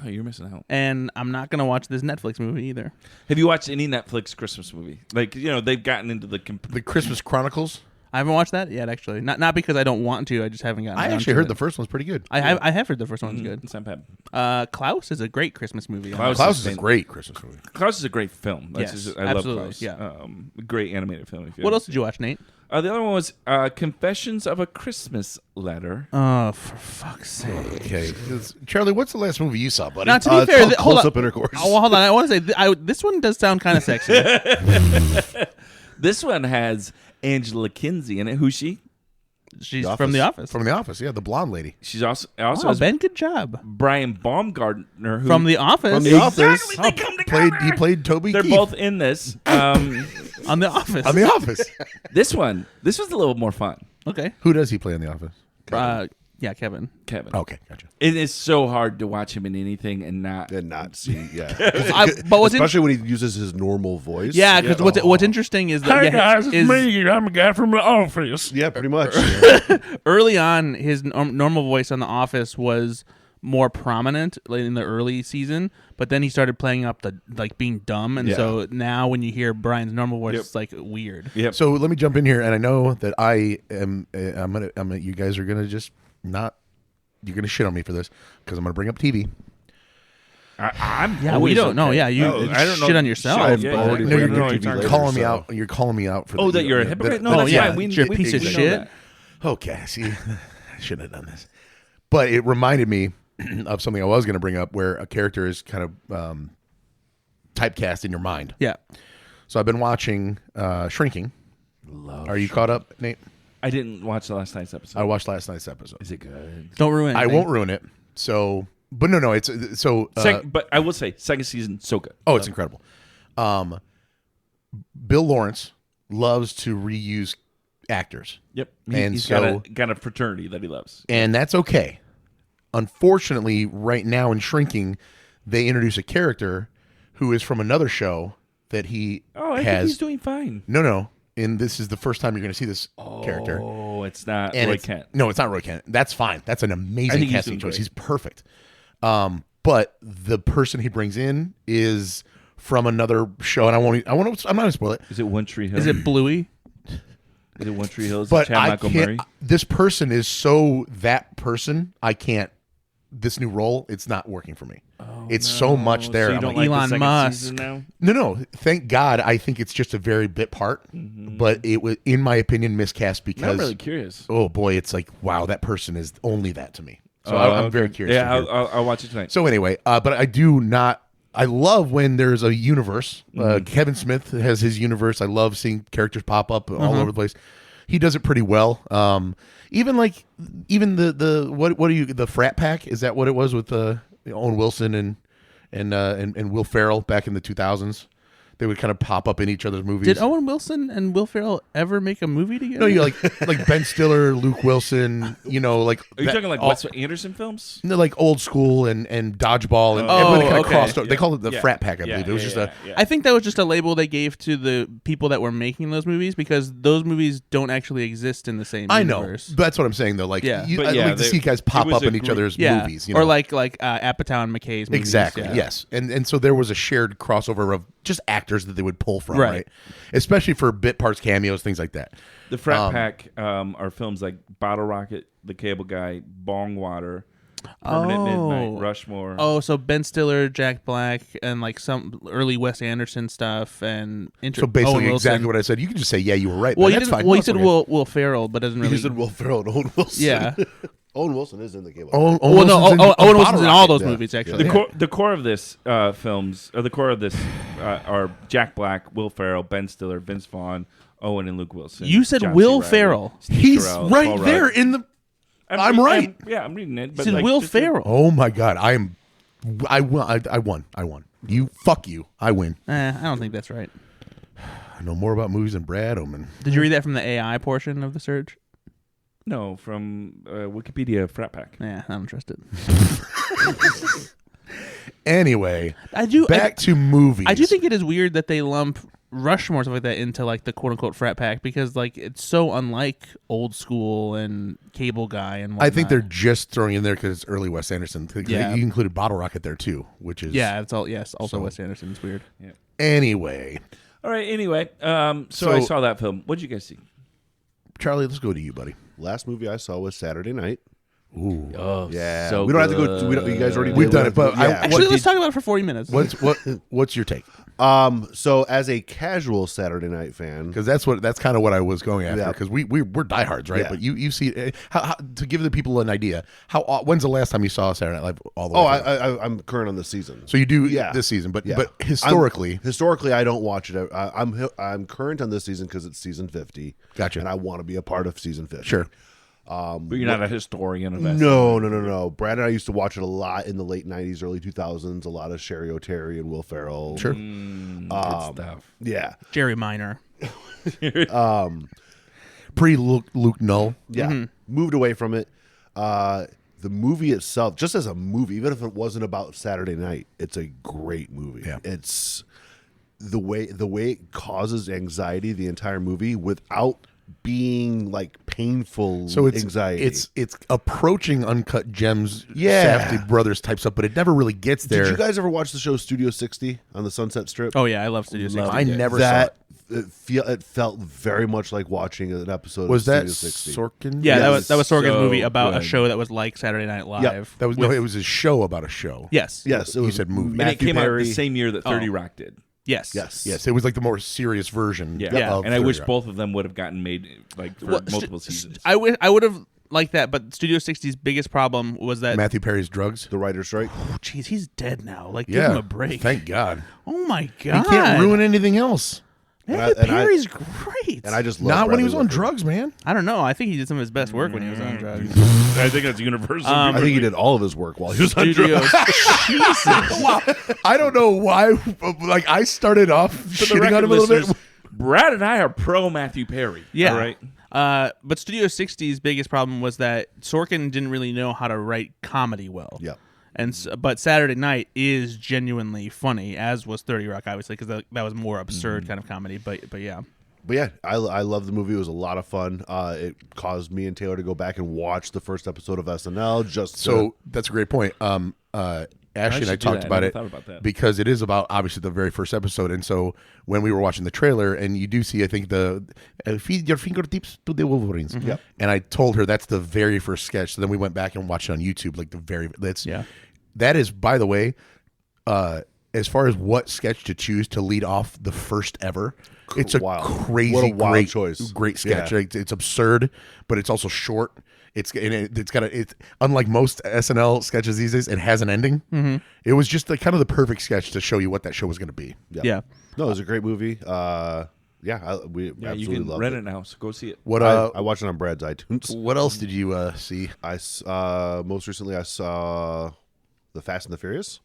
S4: Oh, you're missing out.
S3: and I'm not gonna watch this Netflix movie either.
S4: Have you watched any Netflix Christmas movie? Like they've gotten into the
S2: The Christmas Chronicles.
S3: I haven't watched that yet, actually. Not because I don't want to. I just haven't gotten.
S2: I
S3: around
S2: actually
S3: to
S2: heard
S3: it.
S2: the first one's pretty good.
S3: I have heard the first one's good.
S4: It's not bad.
S3: Klaus is a great Christmas movie.
S2: Klaus is a great Christmas movie.
S4: Klaus is a great film.
S3: Yes,
S4: I love
S3: absolutely,
S4: Klaus.
S3: yeah.
S4: Great animated film.
S3: What else did you watch, Nate?
S4: The other one was Confessions of a Christmas Letter.
S3: Oh, for fuck's sake!
S2: Okay, Charlie, what's the last movie you saw, buddy?
S3: Now, to be fair, hold
S5: Close
S3: on.
S5: Up Intercourse.
S3: Oh, well, hold on. I want to say this one does sound kind of sexy.
S4: This one has Angela Kinsey in it. Who's she?
S3: She's
S5: The
S3: from The
S5: Office.
S3: Office.
S2: From The Office, yeah, the blonde lady.
S4: She's also
S3: Oh,
S4: has
S3: Ben, good job.
S4: Brian Baumgartner, who
S3: From The Office.
S5: From The Office.
S4: Exactly, they come together.
S2: He played Toby
S4: They're
S2: Keith
S4: both in this.
S3: On The Office.
S2: on The Office.
S4: This was a little more fun.
S3: Okay.
S2: Who does he play on The Office?
S3: Yeah, Kevin.
S4: Kevin.
S2: Okay, gotcha.
S4: It is so hard to watch him in anything and not.
S5: And not see, yeah.
S3: But what's
S5: Especially when he uses his normal voice.
S3: yeah, because what's interesting is that
S4: I'm a guy from the office.
S5: Yeah, pretty much.
S3: early on, his normal voice on The Office was more prominent in the early season, but then he started playing up the being dumb, and so now when you hear Brian's normal voice, it's like weird.
S4: Yep.
S2: So let me jump in here, and I know that I'm gonna you guys are gonna just not, you're gonna shit on me for this because I'm gonna bring up TV.
S4: I'm
S3: Yeah, we
S4: always
S3: don't know.
S4: okay.
S3: Yeah, you
S4: I don't know.
S3: shit on yourself.
S5: I've
S4: Yeah,
S5: already
S2: No,
S5: bring
S2: you're,
S5: up
S2: you're
S5: TV later,
S2: calling me
S5: so-
S2: out. You're calling me out for.
S4: Oh, that you're a hypocrite? No, that's
S3: yeah,
S4: fine. We
S3: you're a
S4: we-
S3: piece of
S4: we know
S3: shit.
S4: that.
S2: Okay, see, I shouldn't have done this, but it reminded me of something I was going to bring up, where a character is kind of typecast in your mind.
S3: Yeah.
S2: So I've been watching Shrinking. Are you caught up, Nate?
S4: I didn't watch the last night's episode.
S2: I watched last night's episode.
S4: Is it good?
S3: Don't ruin it.
S2: I won't ruin it. So, but no, it's so.
S4: But I will say, second season, so good.
S2: Oh, it's incredible. Bill Lawrence loves to reuse actors,
S4: Yep.
S2: And
S4: He's
S2: so-
S4: got a fraternity that he loves.
S2: and that's okay. Unfortunately, right now in Shrinking, they introduce a character who is from another show that he
S4: Oh, I think
S2: has.
S4: he's doing fine.
S2: No, and this is the first time you're going to see this character.
S4: Oh, it's not
S2: And
S4: Roy
S2: it's-
S4: Kent.
S2: No, it's not Roy Kent. That's fine. That's an
S4: I
S2: amazing
S4: think he's
S2: casting
S4: doing
S2: choice.
S4: great.
S2: He's perfect. But the person he brings in is from another show, and I'm not going to spoil it.
S4: Is it One Tree Hill?
S3: Is it Bluey?
S4: Is it One Tree Hill? Is it
S2: But
S4: Chad
S2: I
S4: Michael
S2: can't.
S4: Murray?
S2: This person is so that person. I can't. This new role, it's not working for me. It's so much there.
S4: So you
S2: I'm
S4: don't
S2: like,
S4: like
S3: Elon
S4: the second
S3: Musk.
S4: season now?
S2: no. Thank God. I think it's just a very bit part, but it was, in my opinion, miscast
S4: Now I'm
S2: because.
S4: really curious.
S2: Oh boy, it's like wow, that person is only that to me. So I'm very curious.
S4: Yeah,
S2: to hear.
S4: I'll watch it tonight.
S2: So anyway, but I do not. I love when there's a universe. Kevin Smith has his universe. I love seeing characters pop up all over the place. He does it pretty well. Even the what are you, the Frat Pack? Is that what it was with Owen Wilson and Will Ferrell back in the 2000s? They would kind of pop up in each other's movies.
S3: Did Owen Wilson and Will Ferrell ever make a movie together?
S2: No, you like Ben Stiller, Luke Wilson. You know, like
S4: Are you talking like
S2: all-
S4: Wes Anderson films?
S2: no, like Old School and Dodgeball and
S3: Oh,
S2: everybody kind of
S3: okay.
S2: crossed over. They
S4: Yeah.
S2: called it the
S4: Yeah.
S2: Frat Pack, I
S4: Yeah,
S2: believe. It was
S4: yeah,
S2: just
S4: yeah, yeah.
S3: I think that was just a label they gave to the people that were making those movies because those movies don't actually exist in the same
S2: I know.
S3: universe.
S2: That's what I'm saying, though. Like,
S3: Yeah.
S2: you,
S4: But
S2: I
S4: yeah,
S2: like to
S4: they-
S2: see guys
S4: it
S2: pop
S4: was
S2: up
S4: a
S2: in each
S4: group.
S2: other's
S3: Yeah,
S2: movies. You know?
S3: or like Apatow and McKay's movies.
S2: exactly.
S3: yeah.
S2: Yes, and so there was a shared crossover of just actors that they would pull from,
S3: Right.
S2: right? Especially for bit parts, cameos, things like that.
S4: The Frat Pack are films like Bottle Rocket, The Cable Guy, Bong Water, Permanent Midnight, Rushmore.
S3: Oh, so Ben Stiller, Jack Black, and like some early Wes Anderson stuff, and
S2: So basically,
S3: Owen Wilson.
S2: exactly what I said. You can just say, "Yeah, you were right."
S3: Well,
S2: but
S3: you
S2: that's
S3: didn't,
S2: fine.
S3: well,
S2: No,
S3: you
S2: it's
S3: said
S2: okay.
S3: Will Ferrell, but doesn't really.
S5: He said Will Ferrell and Owen Wilson.
S3: Yeah.
S5: Owen Wilson is in the cable.
S2: Owen
S3: Well, no,
S2: Wilson's in
S3: Owen
S2: Bottle
S3: Wilson's in all
S2: Rocket.
S3: those
S5: Yeah.
S3: movies actually.
S4: The core of this films, or the core of this, are Jack Black, Will Ferrell, Ben Stiller, Vince Vaughn, Owen and Luke Wilson.
S3: You said
S4: John C.
S3: Will
S4: Reilly,
S3: Ferrell.
S4: Steve
S2: He's
S4: Carell,
S2: right
S4: Paul
S2: there
S4: Rudd.
S2: in the. I'm right.
S4: I'm reading it.
S3: You
S4: But
S3: said
S4: like,
S3: Will
S4: just-
S3: Ferrell.
S2: Oh my God, I won. I won. You fuck you. I win.
S3: I don't think that's right.
S2: I know more about movies than Brad Oman.
S3: Did you read that from the AI portion of the search?
S4: No, from Wikipedia Frat Pack.
S3: Yeah, I don't trust it.
S2: Anyway,
S3: I do.
S2: back to movies.
S3: I do think it is weird that they lump Rushmore stuff like that into like the quote unquote frat pack because like it's so unlike Old School and Cable Guy and whatnot.
S2: I think they're just throwing in there because it's early Wes Anderson.
S3: Yeah.
S2: You included Bottle Rocket there too, which is
S3: it's all also
S2: So-
S3: Wes Anderson. It's weird.
S2: Anyway,
S4: All right. Anyway, so I saw that film. What did you guys see?
S2: Charlie, let's go to you, buddy.
S5: Last movie I saw was Saturday Night.
S2: Ooh.
S4: Oh,
S5: Yeah,
S4: so
S5: we don't have to
S4: good.
S5: go. You guys already.
S2: We've
S5: did.
S2: done it, but
S5: yeah.
S3: Actually, let's talk about it for 40 minutes.
S2: What's your take?
S5: So as a casual Saturday Night fan,
S2: Because that's kind of what I was going after.
S5: Yeah.
S2: Because we're diehards, right?
S5: Yeah.
S2: But you see how to give the people an idea. When's the last time you saw Saturday Night Live all the way? through?
S5: I'm current on this season.
S2: So you do
S5: Yeah.
S2: this season, but
S5: Yeah.
S2: but historically,
S5: I don't watch it. I'm current on this season because it's season 50.
S2: Gotcha.
S5: And I want to be a part of season 50.
S2: sure.
S4: But you're not a historian of that.
S5: No. Brad and I used to watch it a lot in the late 90s, early 2000s. A lot of Sherry O'Terry and Will Ferrell.
S2: Sure.
S4: Good stuff.
S5: Yeah.
S3: Jerry Minor.
S2: Pre Luke Null.
S5: Yeah. Moved away from it. The movie itself, just as a movie, even if it wasn't about Saturday night, it's a great movie.
S2: Yeah.
S5: It's the way it causes anxiety the entire movie without being like painful
S2: So it's
S5: anxiety.
S2: it's approaching Uncut Gems,
S5: Yeah.
S2: Safdie Brothers type stuff, but it never really gets there.
S5: Did you guys ever watch the show Studio 60 on the Sunset Strip?
S3: Oh, yeah. I love Studio 60.
S2: I never saw
S5: that
S2: it.
S5: it felt very much like watching an episode
S2: Was
S5: of
S2: that
S5: Studio 60.
S2: Sorkin?
S3: Yeah,
S5: Yes.
S3: that was Sorkin's
S4: So
S3: movie about a
S4: good.
S3: show that was like Saturday Night Live.
S2: That was no, it was a show about a show.
S3: Yes.
S5: Yes, it
S2: You
S5: was
S2: said movie.
S4: And it
S5: Matthew
S4: came out
S5: Perry.
S4: the same year that 30
S3: Oh.
S4: Rock did.
S3: Yes.
S5: Yes.
S2: Yes, it was like the more serious version.
S4: Yeah.
S2: of
S4: And I wish
S2: 30 Rock.
S4: both of them would have gotten made like for
S3: Well,
S4: multiple seasons.
S3: I would have liked that, but Studio 60's biggest problem was that,
S2: Matthew Perry's drugs.
S5: The writer's strike.
S3: oh, jeez, he's dead now. Like, give
S2: Yeah,
S3: him a break.
S2: Thank God.
S3: Oh, my
S2: He
S3: God.
S2: can't ruin anything else.
S3: Matthew
S5: And I-
S3: Perry's great.
S5: And I just love
S2: Not when he
S5: Bradley
S2: was on
S5: Whitford.
S2: drugs, man.
S3: I don't know. I think he did some of his best work when he was on drugs.
S4: I think that's universal.
S5: I think he did all of his work while he was on
S3: Studio.
S5: drugs.
S3: Jesus.
S2: I don't know why. Like I started off
S4: For the
S2: shitting on
S4: record,
S2: him a little bit.
S4: listeners, Brad and I are pro Matthew Perry.
S3: Yeah.
S4: All right.
S3: But Studio 60's biggest problem was that Sorkin didn't really know how to write comedy well.
S5: Yep.
S3: But Saturday Night is genuinely funny, as was 30 Rock, obviously, because that was more absurd kind of comedy. But yeah.
S5: But yeah, I love the movie. It was a lot of fun. It caused me and Taylor to go back and watch the first episode of SNL.
S2: So that's a great point. Ashley and I
S4: should do
S2: talked
S4: that. I
S2: about
S4: never
S2: it
S4: thought about that.
S2: because it is about obviously the very first episode, and so when we were watching the trailer, and you do see, I think feed your fingertips to the Wolverines.
S5: Yep.
S2: And I told her that's the very first sketch. So then we went back and watched it on YouTube, like that is, by the way, as far as what sketch to choose to lead off the first ever. It's a
S5: Wow.
S2: crazy,
S5: What a wild
S2: great
S5: choice.
S2: great sketch.
S5: Yeah.
S2: It's absurd, but it's also short. It's unlike most SNL sketches these days. It has an ending. Mm-hmm. It was just kind of the perfect sketch to show you what that show was going to be.
S3: Yeah.
S5: No, it was a great movie. We
S4: Yeah,
S5: absolutely
S4: you can
S5: loved
S4: rent
S5: it.
S4: it now, so go see it.
S2: What
S5: I watched it on Brad's iTunes.
S2: what else did you see?
S5: Most recently I saw The Fast and the Furious.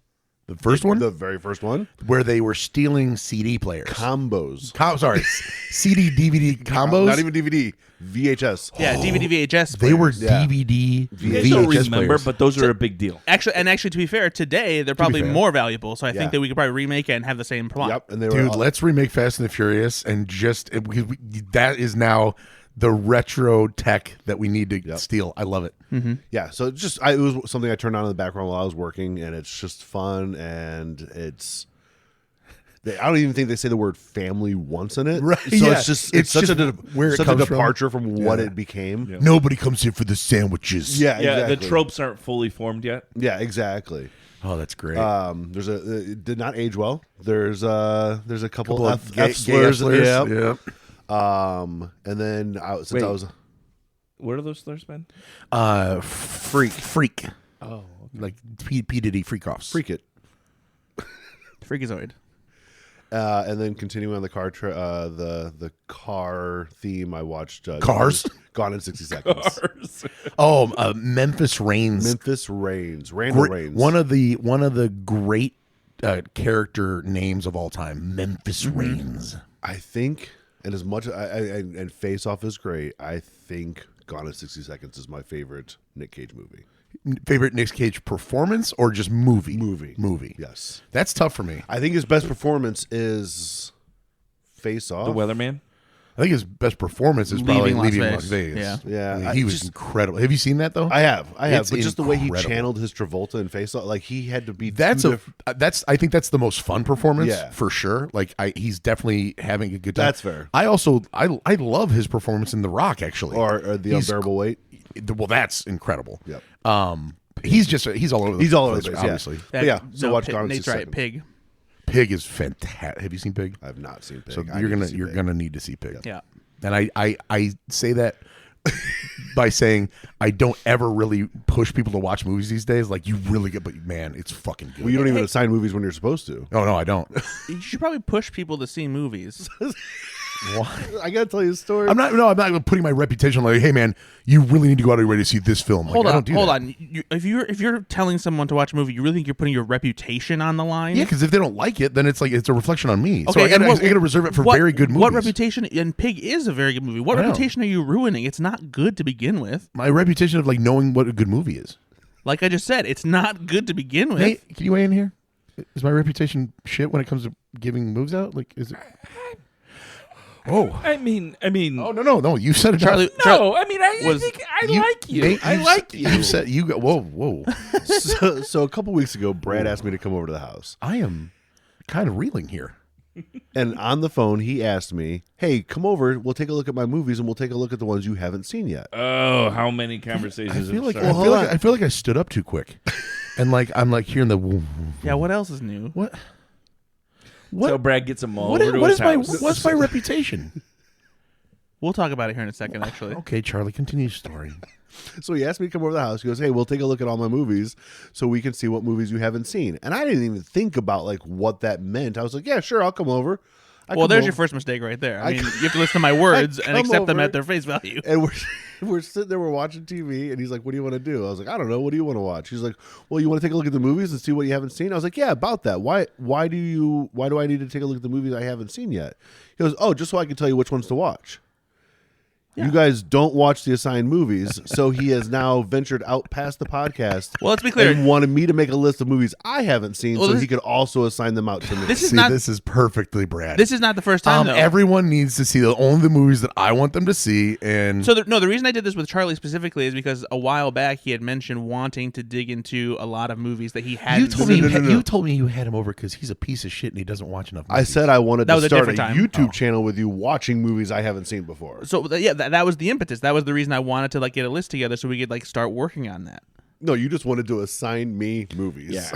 S2: The first one,
S5: The very first one.
S2: where they were stealing CD players.
S5: Combos.
S2: CD DVD combos.
S5: Not even DVD. VHS.
S3: Yeah, DVD VHS.
S2: They were
S5: Yeah.
S2: DVD
S4: I don't
S2: VHS
S4: remember,
S2: players.
S4: but those are a big deal.
S3: Actually, to be fair, today they're probably
S2: fair.
S3: more valuable. So I
S5: Yeah.
S3: think that we could probably remake it and have the same plot.
S5: Yep. And they were
S2: Dude, let's remake Fast and the Furious and that is now the retro tech that we need to steal. I love it.
S5: yeah. So it was something I turned on in the background while I was working, and it's just fun, and I don't even think they say the word family once in it.
S2: Right,
S5: So
S2: yeah.
S5: it's such a
S2: where it
S5: such a
S2: comes from.
S5: departure from what
S2: Yeah.
S5: it became.
S2: Nobody comes here for the sandwiches.
S5: Yeah.
S4: Yeah,
S5: Exactly.
S4: the tropes aren't fully formed yet.
S5: Yeah. Exactly.
S2: Oh, that's great.
S5: It did not age well. There's a couple
S2: of
S5: F slurs. Yeah.
S2: Yeah.
S5: And then since
S4: Wait.
S5: I was
S4: What are those slurs, Ben?
S2: Freak.
S4: Oh,
S2: Like P Diddy freak offs.
S5: freak it.
S3: Freakazoid.
S5: And then continuing on the the car theme, I watched
S2: Cars?
S5: Gone in 60 Seconds.
S2: Oh, Memphis Reigns.
S5: Memphis Reigns, Randall Reigns.
S2: One of the great character names of all time, Memphis Reigns.
S5: I think, and as much and Face Off is great, I think Gone in 60 Seconds is my favorite Nick Cage movie.
S2: Favorite Nick Cage performance or just movie?
S5: Movie. Yes.
S2: That's tough for me.
S5: I think his best performance is Face Off.
S4: the Weatherman.
S2: I think his best performance is probably
S3: Leaving
S2: leaving
S3: Las
S2: Las
S3: Vegas.
S2: Vegas.
S5: Yeah.
S2: I mean,
S5: I
S2: he was
S5: just-
S2: incredible. Have you seen that though?
S5: I have,
S2: It's
S5: but just the way he
S2: incredible.
S5: channeled his Travolta and Face Off, like he had to be.
S2: That's I think that's the most fun performance
S5: Yeah.
S2: for sure. Like he's definitely having a good time.
S5: That's fair.
S2: I also I love his performance in The Rock actually.
S5: or the
S2: He's-
S5: unbearable weight.
S2: Well, that's incredible.
S5: Yep.
S2: He's all over the
S5: He's all over
S2: place,
S5: the place, yeah.
S2: obviously.
S5: But yeah, so
S3: no,
S5: watch
S3: Pig,
S5: Gone in
S3: Nate's
S5: 6
S3: right.
S5: seconds.
S3: Pig.
S2: Pig is fantastic. Have you seen Pig?
S5: I've not seen Pig.
S2: So
S5: I
S2: you're
S5: need to
S2: gonna
S5: see
S2: you're
S5: Pig.
S2: gonna need to see Pig.
S3: Yeah.
S2: And I say that by saying I don't ever really push people to watch movies these days. Like you really get, but man, it's fucking good.
S5: Well, you don't even assign movies when you're supposed to.
S2: Oh no, I don't.
S3: You should probably push people to see movies.
S5: I gotta tell you a story.
S2: I'm not putting my reputation like, hey man, you really need to go out of your way to see this film. Like,
S3: Hold
S2: I
S3: on,
S2: don't do
S3: hold
S2: that.
S3: on. If you're telling someone to watch a movie, you really think you're putting your reputation on the line?
S2: Yeah, because if they don't like it, then it's like it's a reflection on me.
S3: Okay,
S2: so I
S3: and
S2: gotta reserve it for very good movies.
S3: What reputation? And Pig is a very good movie. What
S2: I know.
S3: reputation are you ruining? It's not good to begin with.
S2: My reputation of like knowing what a good movie is.
S3: Like I just said, it's not good to begin with.
S2: Nate, can you weigh in here? Is my reputation shit when it comes to giving moves out? Like, is it? Oh.
S4: I mean.
S2: Oh no! You said it,
S3: Charlie,
S4: No, I mean, I
S3: was-
S4: think I like you.
S2: Nate,
S4: I like you.
S2: You said you go. Whoa!
S5: so a couple weeks ago, Brad asked me to come over to the house,
S2: I am kind of reeling here.
S5: and on the phone, he asked me, "Hey, come over. We'll take a look at my movies, and we'll take a look at the ones you haven't seen yet."
S4: Oh, how many conversations?
S2: I feel like
S4: have started?
S5: hold on.
S2: I feel like I stood up too quick, and like I'm like hearing the
S3: Yeah, what else is new?
S2: what?
S4: So Brad gets them all
S2: What
S4: over to
S2: what
S4: his
S2: is my
S4: house.
S2: what's my reputation?
S3: We'll talk about it here in a second, actually.
S2: Okay, Charlie, continue your story.
S5: So he asked me to come over to the house. He goes, "Hey, we'll take a look at all my movies, so we can see what movies you haven't seen." And I didn't even think about like what that meant. I was like, "Yeah, sure, I'll come over."
S3: Well, there's your first mistake right there. I mean, you have to listen to my words and
S5: come
S3: accept them
S5: over.
S3: at their face value.
S5: And we're sitting there, we're watching TV, and he's like, "What do you want to do?" I was like, "I don't know. What do you want to watch?" He's like, "Well, you want to take a look at the movies and see what you haven't seen?" I was like, "Yeah, about that. Why do I need to take a look at the movies I haven't seen yet?" He goes, "Oh, just so I can tell you which ones to watch."
S3: Yeah.
S5: You guys don't watch the assigned movies, so he has now ventured out past the podcast.
S3: Well, let's be clear.
S5: And wanted me to make a list of movies I haven't seen,
S3: Well,
S5: so
S3: this-
S5: he could also assign them out to me.
S3: This is
S2: See,
S3: not.
S2: this is perfectly Brad.
S3: This is not the first time, though.
S2: Everyone needs to see only the movies that I want them to see, and
S3: So the reason I did this with Charlie specifically is because a while back he had mentioned wanting to dig into a lot of movies that he
S2: you
S3: hadn't
S2: told me
S3: seen.
S2: you told me you had him over because he's a piece of shit and he doesn't watch enough.
S5: I
S2: Movies.
S5: said I wanted
S3: That
S5: to
S3: was a
S5: start a
S3: different time.
S5: YouTube channel with you watching movies I haven't seen before.
S3: So yeah, that was the impetus. That was the reason I wanted to like get a list together so we could like start working on that.
S5: No, you just wanted to assign me movies.
S4: Yeah,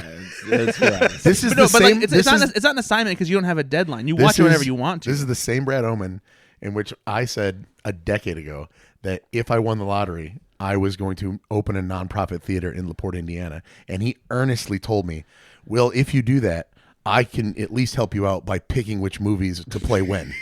S4: it's right.
S2: this is
S3: But no,
S2: the
S3: but
S2: same.
S3: like, it's
S2: this
S3: not
S2: is-
S3: it's not an assignment because you don't have a deadline. You
S2: this
S3: watch it whenever
S2: is-
S3: you want to.
S2: This is the same Brad Oman in which I said a decade ago that if I won the lottery, I was going to open a nonprofit theater in LaPorte, Indiana, and he earnestly told me, "Well, if you do that, I can at least help you out by picking which movies to play when."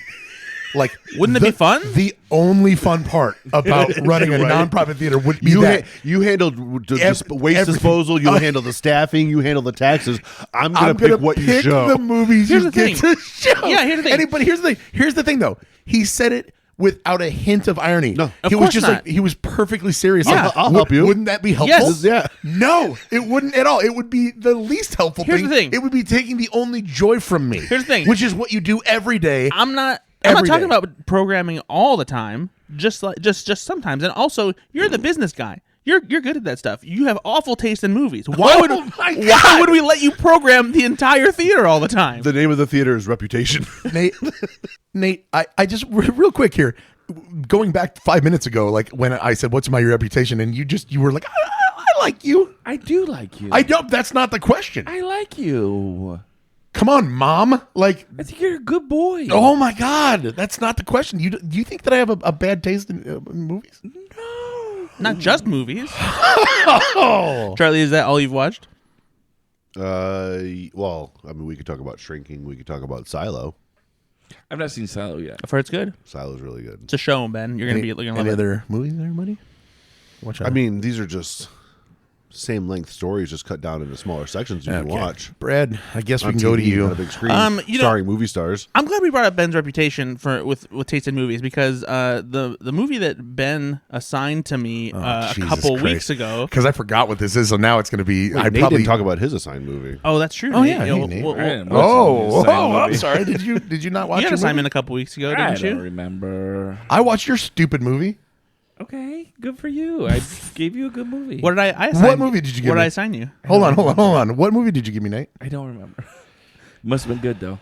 S2: Like,
S3: Wouldn't it be fun?
S2: The only fun part about running a nonprofit theater would be that.
S5: You handled waste
S2: everything.
S5: disposal. You handle the staffing. You handle the taxes. I'm gonna
S2: I'm
S5: pick
S2: gonna
S5: what you
S2: pick
S5: show.
S2: the movies
S3: Here's
S2: you
S3: the
S2: get
S3: thing.
S2: to show.
S3: Yeah, here's the thing.
S2: But here's the thing. Here's the thing, though. He said it without a hint of irony.
S5: No.
S3: Of
S2: he was
S3: course
S2: just
S3: not.
S2: like he was perfectly serious.
S3: Yeah.
S2: Like,
S5: I'll help you.
S2: Wouldn't that be helpful?
S3: Yes.
S5: Yeah.
S2: No, it wouldn't at all. It would be the least helpful
S3: Here's the thing.
S2: It would be taking the only joy from me.
S3: Here's the thing.
S2: Which is what you do every day.
S3: I'm not
S2: Every
S3: talking
S2: day.
S3: about programming all the time. Just sometimes. And also, you're the business guy. You're good at that stuff. You have awful taste in movies. Why
S2: my
S3: why
S2: God.
S3: would we let you program the entire theater all the time?
S5: The name of the theater is Reputation.
S2: Nate, I just real quick here, going back 5 minutes ago, like when I said, "What's my reputation?" and you were like, "I like you."
S4: I do like you.
S2: I don't. That's not the question.
S4: I like you.
S2: Come on, Mom. Like,
S4: I think you're a good boy.
S2: oh my God, that's not the question. Do you think that I have a bad taste in movies?
S3: Not just movies.
S2: Oh,
S3: Charlie, is that all you've watched?
S5: Well, I mean, we could talk about Shrinking. We could talk about Silo.
S4: I've not seen Silo yet.
S3: I've heard it's good.
S5: Silo's really good.
S3: It's a show, Ben. You're gonna be looking.
S2: any other movies there, buddy? Watch out.
S5: I mean, these are just same length stories, just cut down into smaller sections you can watch.
S2: Brad, I guess we
S5: On
S2: can go to
S5: TV,
S2: you.
S5: on a big screen, starring movie stars.
S3: I'm glad we brought up Ben's reputation with taste in movies because the movie that Ben assigned to me a couple weeks ago,
S2: because I forgot what this is, so now it's going to be.
S5: Wait, Nate didn't talk about his assigned movie.
S3: Oh, that's true.
S2: Oh yeah, I'm sorry. Did you not watch?
S3: You had
S2: your
S3: assignment
S2: movie?
S3: a couple weeks ago, didn't you?
S4: I don't remember.
S2: I watched your stupid movie.
S4: Okay, good for you. I gave you a good movie.
S3: What did I assign?
S2: What movie did you give
S3: What
S2: me?
S3: did I assign you?
S2: Hold on. What movie did you give me, Nate?
S4: I don't remember. Must have been good though.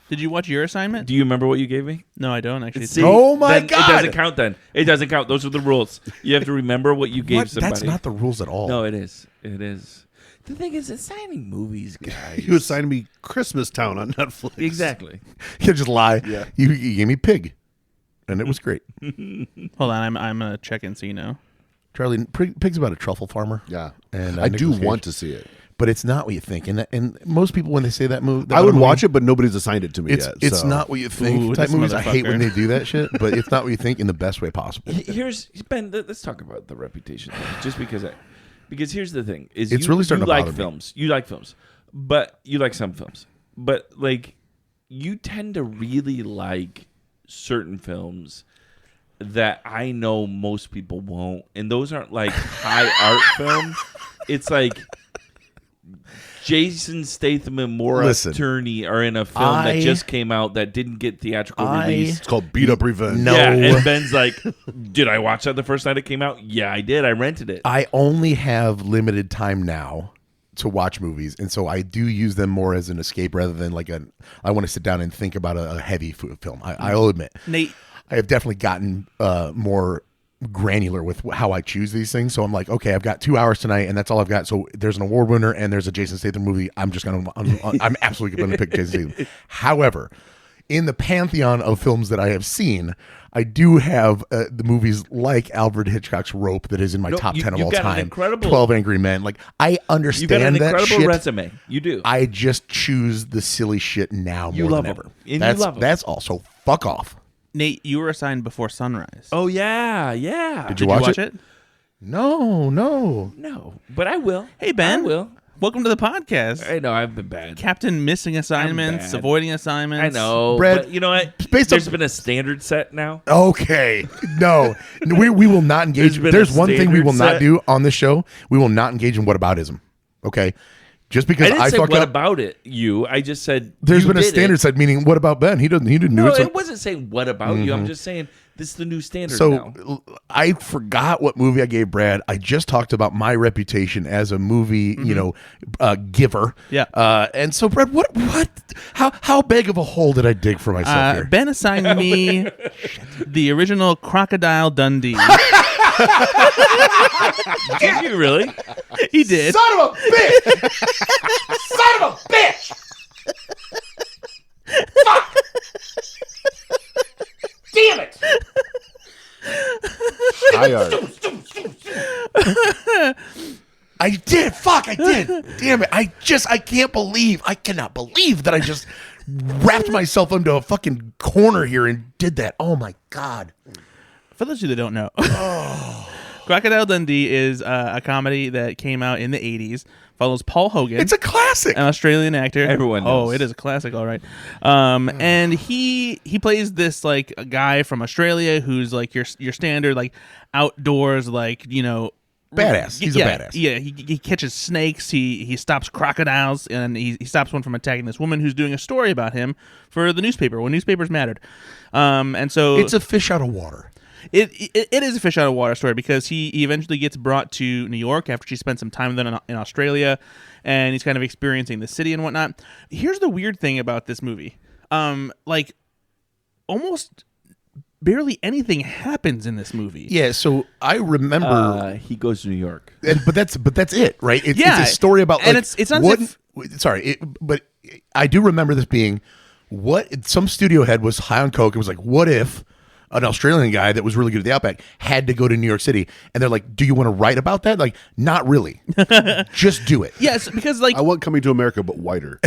S3: Did you watch your assignment?
S4: Do you remember what you gave me?
S3: No, I don't actually.
S4: See,
S2: oh my
S4: God!
S2: God!
S4: It doesn't count. Then it doesn't count. Those are the rules. You have to remember what you gave somebody.
S2: That's not the rules at all.
S4: No, it is. It is. The thing is, assigning movies, guys.
S5: You assigned me Christmas Town on Netflix.
S4: Exactly.
S2: You just lie.
S5: Yeah.
S2: You gave me Pig, and it was great.
S3: Hold on, I'm gonna check and see now.
S2: Charlie, Pig's about a truffle farmer.
S5: Yeah,
S2: and
S5: I do
S2: Nicolas Cage.
S5: want to see it.
S2: But it's not what you think, and most people when they say that movie,
S5: I would watch it, but nobody's assigned it to me
S2: It's
S5: yet.
S2: it's
S5: so.
S2: not what you think.
S3: Ooh,
S2: Type
S3: this
S2: movies, I hate when
S3: motherfucker.
S2: they do that shit. But it's not what you think in the best way possible.
S4: Here's Ben. Let's talk about the reputation thing. Just because here's the thing: is
S2: It's really starting
S4: you
S2: to
S4: like
S2: bother me.
S4: films. You like films, but you like some films. But like, you tend to really like certain films that I know most people won't, and those aren't like high art films. It's like Jason Statham and Maura Tierney are in a film that just came out that didn't get theatrical release.
S5: It's called Beat Up Revenge.
S2: No.
S4: Yeah, and Ben's like, did I watch that the first night it came out? Yeah, I did. I rented it.
S2: I only have limited time now to watch movies, and so I do use them more as an escape rather than like I want to sit down and think about a heavy film. I'll admit,
S3: Nate,
S2: I have definitely gotten more granular with how I choose these things. So I'm like, okay, I've got 2 hours tonight, and that's all I've got. So there's an award winner, and there's a Jason Statham movie. I'm absolutely going to pick Jason Statham. However, in the pantheon of films that I have seen, I do have the movies like Alfred Hitchcock's Rope that is in my top 10 of all time. 12 Angry Men. Like, I understand
S4: You've got an
S2: that
S4: incredible
S2: shit.
S4: resume. You do.
S2: I just choose the silly shit now
S4: You
S2: more
S4: love
S2: than
S4: them.
S2: ever.
S4: And
S2: That's
S4: you love them.
S2: that's also fuck off.
S3: Nate, you were assigned Before Sunrise.
S4: Oh yeah, yeah.
S2: Did
S3: Did you watch it?
S2: No.
S4: No, but I will.
S3: Hey Ben,
S4: I will.
S3: Welcome to the podcast.
S4: I know I've been bad.
S3: Captain missing assignments,
S4: bad.
S3: avoiding assignments.
S4: I know,
S2: Brad,
S4: but you know what?
S2: based
S4: There's
S2: on-
S4: been a standard set now.
S2: Okay. No. we will not engage.
S4: There's been
S2: There's
S4: a
S2: one thing we will
S4: standard
S2: not
S4: set.
S2: do on this show. We will not engage in whataboutism. Okay? Just because
S4: I didn't say
S2: fuck
S4: what
S2: up.
S4: about it. I just said
S2: There's
S4: you
S2: been a
S4: did
S2: standard
S4: it.
S2: set, meaning what about Ben? He didn't do
S4: No,
S2: it. So,
S4: it wasn't saying what about you. I'm just saying this is the new standard
S2: so
S4: now.
S2: I forgot what movie I gave Brad. I just talked about my reputation as a movie, giver.
S3: Yeah.
S2: And so Brad, what how big of a hole did I dig for myself here?
S3: Ben assigned me the original Crocodile Dundee.
S4: Did you really?
S3: He did.
S2: Son of a bitch! Son of a bitch! Fuck! Damn it!
S5: High art.
S2: I did. Fuck, I did. Damn it. I cannot believe that I just wrapped myself into a fucking corner here and did that. Oh my God.
S3: For those of you that don't know, Crocodile Dundee is a comedy that came out in the 80s. Follows Paul Hogan.
S2: It's a classic.
S3: An Australian actor.
S4: Everyone knows.
S3: Oh, it is a classic, all right. And he plays this like a guy from Australia who's like your standard like outdoors like
S2: Badass. He's a badass.
S3: Yeah, he catches snakes. He stops crocodiles, and he stops one from attacking this woman who's doing a story about him for the newspaper when newspapers mattered. And so
S2: It's a fish out of water.
S3: It is a fish out of water story because he eventually gets brought to New York after she spent some time then in Australia, and he's kind of experiencing the city and whatnot. Here's the weird thing about this movie. Like almost barely anything happens in this movie.
S2: Yeah, so I remember
S4: He goes to New York.
S2: but that's it, right? It's
S3: Yeah,
S2: a story about
S3: and
S2: like,
S3: it's not
S2: what,
S3: as
S2: but I do remember this being what some studio head was high on coke and was like, what if an Australian guy that was really good at the Outback had to go to New York City, and they're like, "Do you want to write about that?" Like, not really. Just do it.
S3: Yes, because like
S5: I want Coming to America, but whiter.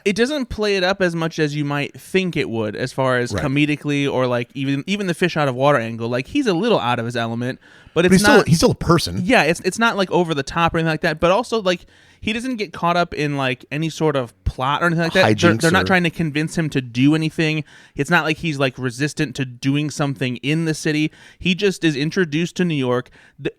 S3: it doesn't play it up as much as you might think it would, as far as comedically or like even the fish out of water angle. Like he's a little out of his element, but it's not.
S2: He's still a person.
S3: Yeah, it's not like over the top or anything like that. But also like he doesn't get caught up in like any sort of plot or anything like that. They're not trying to convince him to do anything. It's not like he's like resistant to doing something in the city. He just is introduced to New York,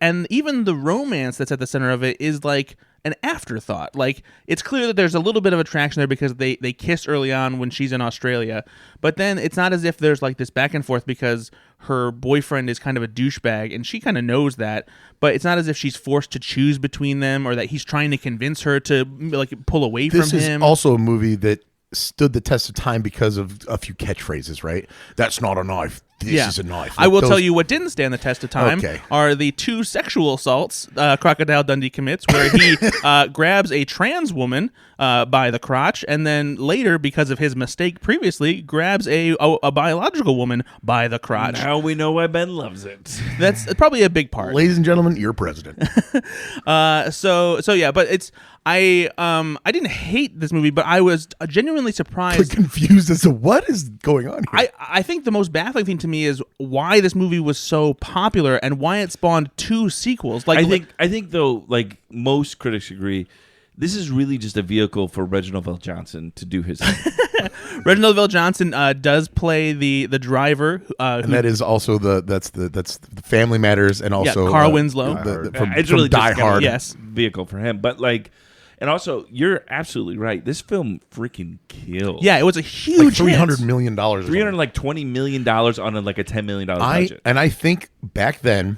S3: and even the romance that's at the center of it is like an afterthought. Like it's clear that there's a little bit of attraction there because they kiss early on when she's in Australia, but then it's not as if there's like this back and forth because her boyfriend is kind of a douchebag and she kind of knows that, but it's not as if she's forced to choose between them or that he's trying to convince her to like pull away from him.
S2: This is also a movie that stood the test of time because of a few catchphrases, right? That's not a knife. This is a knife.
S3: I will tell you what didn't stand the test of time
S2: Okay.
S3: are the 2 sexual assaults Crocodile Dundee commits, where he grabs a trans woman by the crotch, and then later, because of his mistake previously, grabs a biological woman by the crotch.
S4: Now we know why Ben loves it.
S3: That's probably a big part.
S2: Ladies and gentlemen, you're president.
S3: So yeah, but it's I didn't hate this movie, but I was genuinely surprised.
S2: Confused as to what is going on here.
S3: I think the most baffling thing to me is why this movie was so popular and why it spawned 2 sequels. Like
S4: I think though, like most critics agree, this is really just a vehicle for Reginald Vell Johnson to do his thing.
S3: Reginald Vell Johnson does play the driver,
S2: and that is also that's the Family Matters, and also
S3: Carl Winslow.
S2: from
S4: It's really
S2: Die
S4: just kind of
S2: Hard.
S3: Yes.
S4: vehicle for him. But like, and also you're absolutely right. This film freaking killed.
S3: Yeah, it was a huge
S2: Like $300
S3: hit.
S2: million.
S4: $320 million on like a $10 million budget.
S2: I think back then,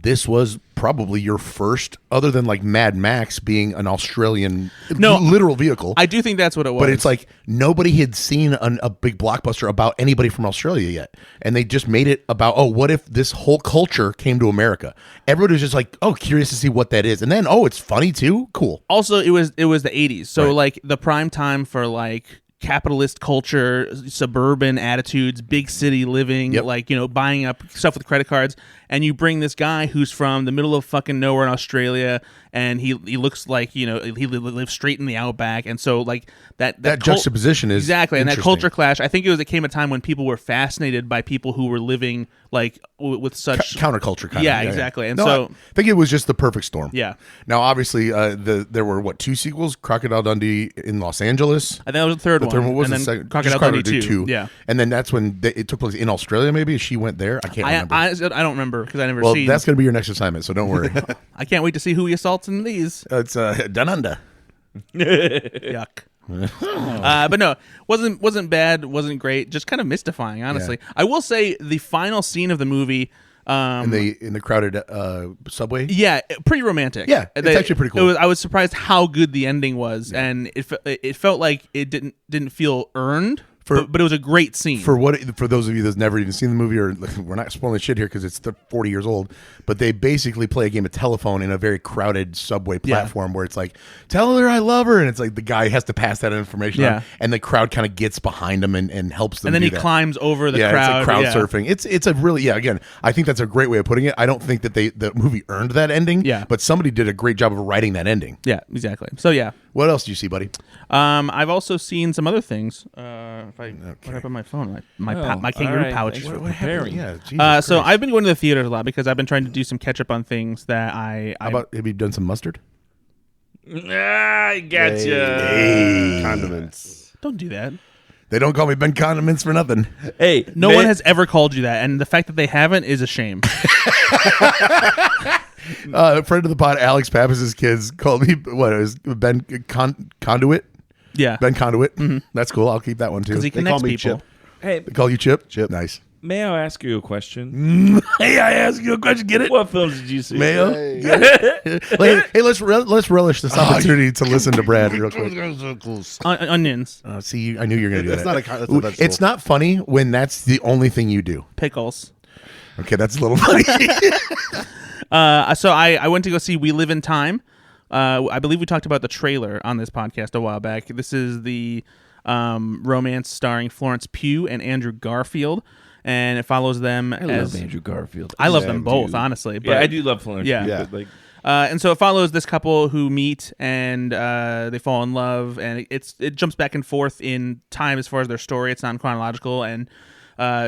S2: this was probably your first, other than like Mad Max being an Australian literal vehicle.
S3: I do think that's what it was.
S2: But it's like nobody had seen a big blockbuster about anybody from Australia yet. And they just made it about, oh, what if this whole culture came to America? Everybody was just like, oh, curious to see what that is. And then, oh, it's funny too? Cool.
S3: Also, it was the 80s. So
S2: Right.
S3: like the prime time for like capitalist culture, suburban attitudes, big city living, like, you know, buying up stuff with credit cards, and you bring this guy who's from the middle of fucking nowhere in Australia, and he looks like, you know, he lives straight in the outback, and so like that
S2: juxtaposition is
S3: exactly, and that
S2: interesting.
S3: culture clash. I think it came a time when people were fascinated by people who were living like with such
S2: counterculture kind
S3: yeah,
S2: of.
S3: exactly. And
S2: No,
S3: so
S2: I think it was just the perfect storm.
S3: Yeah.
S2: Now, obviously, there were 2 sequels? Crocodile Dundee in Los Angeles.
S3: I think that was the third one.
S2: What was
S3: and
S2: the
S3: then
S2: second?
S3: Crocodile
S2: Just
S3: Dundee 2.
S2: 2.
S3: Yeah.
S2: And then that's when it took place in Australia, maybe? She went there? I can't remember.
S3: I don't remember because I never
S2: Well,
S3: seen.
S2: that's going to be your next assignment, so don't worry.
S3: I can't wait to see who he assaults in these.
S2: It's Down Under.
S3: Yuck. But no, wasn't bad, wasn't great, just kind of mystifying, honestly.
S2: Yeah.
S3: I will say the final scene of the movie,
S2: In the crowded subway?
S3: yeah, pretty romantic.
S2: Yeah, it's actually pretty cool.
S3: I was surprised how good the ending was, and it felt like it didn't feel earned. But it was a great scene.
S2: For those of you that's never even seen the movie, or we're not spoiling shit here because it's 40 years old, but they basically play a game of telephone in a very crowded subway platform where it's like, tell her I love her, and it's like the guy has to pass that information on, and the crowd kind of gets behind him and helps them.
S3: And then
S2: do
S3: he
S2: that.
S3: climbs over the crowd.
S2: It's like crowd surfing. It's a really again, I think that's a great way of putting it. I don't think that the movie earned that ending.
S3: Yeah.
S2: But somebody did a great job of writing that ending.
S3: Yeah, exactly. So yeah.
S2: What else do you see, buddy?
S3: I've also seen some other things. What happened on my phone? My kangaroo pouch.
S4: What happened?
S2: Yeah. Jesus
S3: So
S2: Christ.
S3: I've been going to the theater a lot because I've been trying to do some catch up on things that
S2: How about have you done some mustard?
S4: I gotcha.
S5: Hey. Condiments.
S3: Don't do that.
S2: They don't call me Ben Condiments for nothing.
S4: Hey,
S3: No one has ever called you that, and the fact that they haven't is a shame.
S2: A friend of the pod, Alex Pappas' kids called me Ben Conduit.
S3: Yeah,
S2: Ben Conduit. That's cool. I'll keep that one too.
S3: because he
S5: They call
S3: connects
S5: me
S3: people.
S5: Chip.
S4: Hey,
S2: They call you Chip.
S5: Chip.
S2: Nice.
S4: may I ask you a question?
S2: Hey, I ask you a question. Get it?
S4: What films did you see?
S2: Mayo.
S5: Hey.
S2: Hey, let's relish this opportunity to listen to Brad real quick.
S3: Onions,
S2: See, I knew you were gonna do
S5: That's
S2: that.
S5: not a that's a
S2: Ooh,
S5: vegetable.
S2: it's not funny when that's the only thing you do.
S3: pickles.
S2: Okay, that's a little funny.
S3: So I went to go see We Live in Time. I believe we talked about the trailer on this podcast a while back. This is the romance starring Florence Pugh and Andrew Garfield. and it follows them.
S4: I love Andrew Garfield.
S3: I love them both, honestly. But
S4: I do love Florence.
S3: Yeah.
S4: Pugh, but, like,
S3: and so it follows this couple who meet and they fall in love, and it jumps back and forth in time as far as their story. It's not chronological, and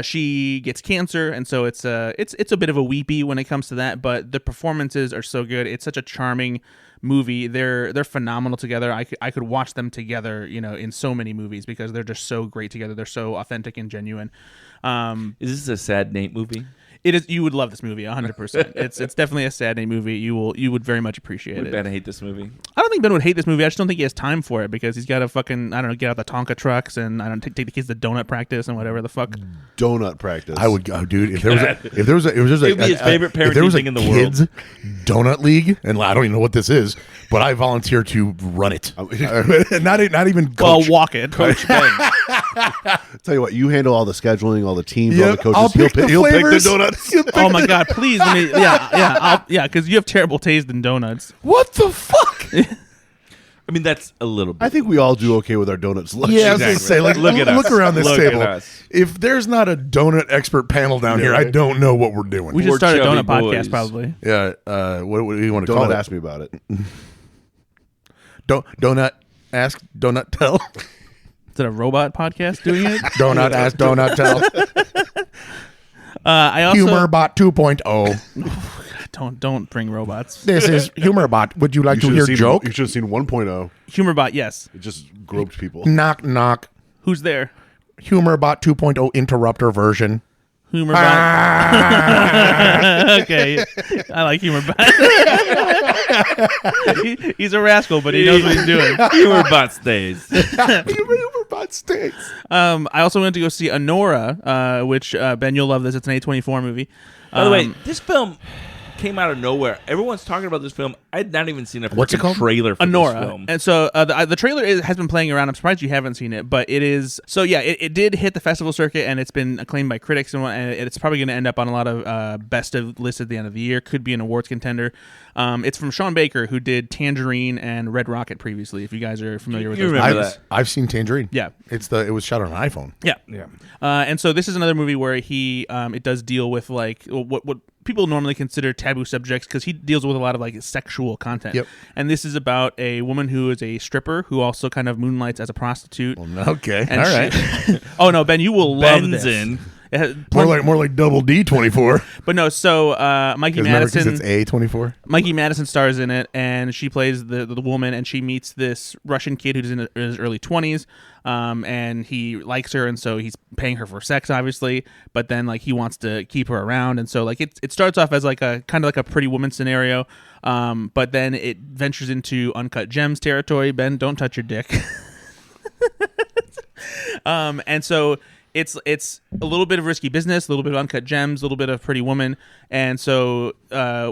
S3: she gets cancer, and so it's a bit of a weepy when it comes to that. But the performances are so good. It's such a charming movie. They're phenomenal together. I could watch them together, in so many movies because they're just so great together. They're so authentic and genuine.
S4: is this a sad Nate movie?
S3: It is. You would love this movie 100%. It's definitely a sad Nate movie. You would very much appreciate it.
S4: Ben hate this movie.
S3: I don't think Ben would hate this movie. I just don't think he has time for it because he's got to fucking get out the Tonka trucks and take the kids to donut practice and whatever the fuck.
S5: Donut practice.
S2: I would go, dude. If there was a
S4: It'd be his favorite parenting
S2: if there was a
S4: thing in the
S2: kids
S4: world.
S2: donut league, and I don't even know what this is, but I volunteer to run it. not even coach.
S3: Well, walk it.
S4: Coach Ben.
S5: Tell you what, you handle all the scheduling, all the teams,
S2: Yeah,
S5: all the coaches.
S2: I'll pick the
S5: he'll pick the
S2: flavors.
S5: donuts.
S3: Oh my god! Please, let me. Yeah, because you have terrible taste in donuts.
S2: What the fuck?
S4: I mean, that's a little bit.
S5: I think we all do okay with our donuts.
S2: Yeah, I was gonna say, like,
S4: Look at
S2: look
S4: us.
S2: around this
S4: Look at
S2: table.
S4: us.
S2: If there's not a donut expert panel down here, I don't know what we're doing.
S3: We should
S4: Poor
S3: start a
S4: chubby
S3: donut podcast,
S4: boys.
S3: probably.
S2: Yeah, what do you want to call
S5: Donut
S2: it?
S5: asked me about it.
S2: Donut ask, donut tell.
S3: Is it a robot podcast doing it?
S2: Donut ask, donut tell.
S3: I also
S2: Humorbot 2.0.
S3: don't bring robots.
S2: This is Humorbot. Would you like to hear joke?
S5: You should have seen 1.0.
S3: Humorbot, yes.
S5: It just groped people.
S2: Knock knock.
S3: Who's there?
S2: Humorbot 2.0 interrupter version.
S3: Humorbot.
S2: Ah.
S3: Okay, I like Humorbot. He's a rascal, but he knows what he's doing.
S4: Humorbot stays.
S2: Humorbot stinks.
S3: I also went to go see Anora, which Ben, you'll love this. It's an A24 movie.
S4: By the way, this film came out of nowhere. Everyone's talking about this film. I'd not even seen a
S2: What's it
S4: freaking
S2: called?
S4: trailer for this
S3: Anora,
S4: film.
S3: and so the trailer has been playing around. I'm surprised you haven't seen it, but it is. So yeah, it did hit the festival circuit, and it's been acclaimed by critics, and it's probably going to end up on a lot of best of lists at the end of the year. Could be an awards contender. It's from Sean Baker, who did Tangerine and Red Rocket previously. If you guys are familiar with
S4: You
S3: those
S4: remember
S3: movies.
S4: that.
S2: I've seen Tangerine.
S3: Yeah.
S2: It was shot on an iPhone.
S3: Yeah.
S4: Yeah.
S3: And so this is another movie where he it does deal with like what people normally consider taboo subjects because he deals with a lot of like sexual content.
S2: Yep.
S3: And this is about a woman who is a stripper who also kind of moonlights as a prostitute.
S2: Okay.
S3: And
S2: All right.
S3: Oh no, Ben, you will love this.
S4: Benzin.
S3: It has
S2: more like double D 24.
S3: But no, so Mikey Madison.
S2: Because it's A 24.
S3: Mikey Madison stars in it, and she plays the woman, and she meets this Russian kid who's in his early 20s, and he likes her, and so he's paying her for sex, obviously, but then like he wants to keep her around, and so like it starts off as like a kind of like a Pretty Woman scenario, but then it ventures into Uncut Gems territory. Ben, don't touch your dick. And so it's a little bit of Risky Business, a little bit of Uncut Gems, a little bit of Pretty Woman. And so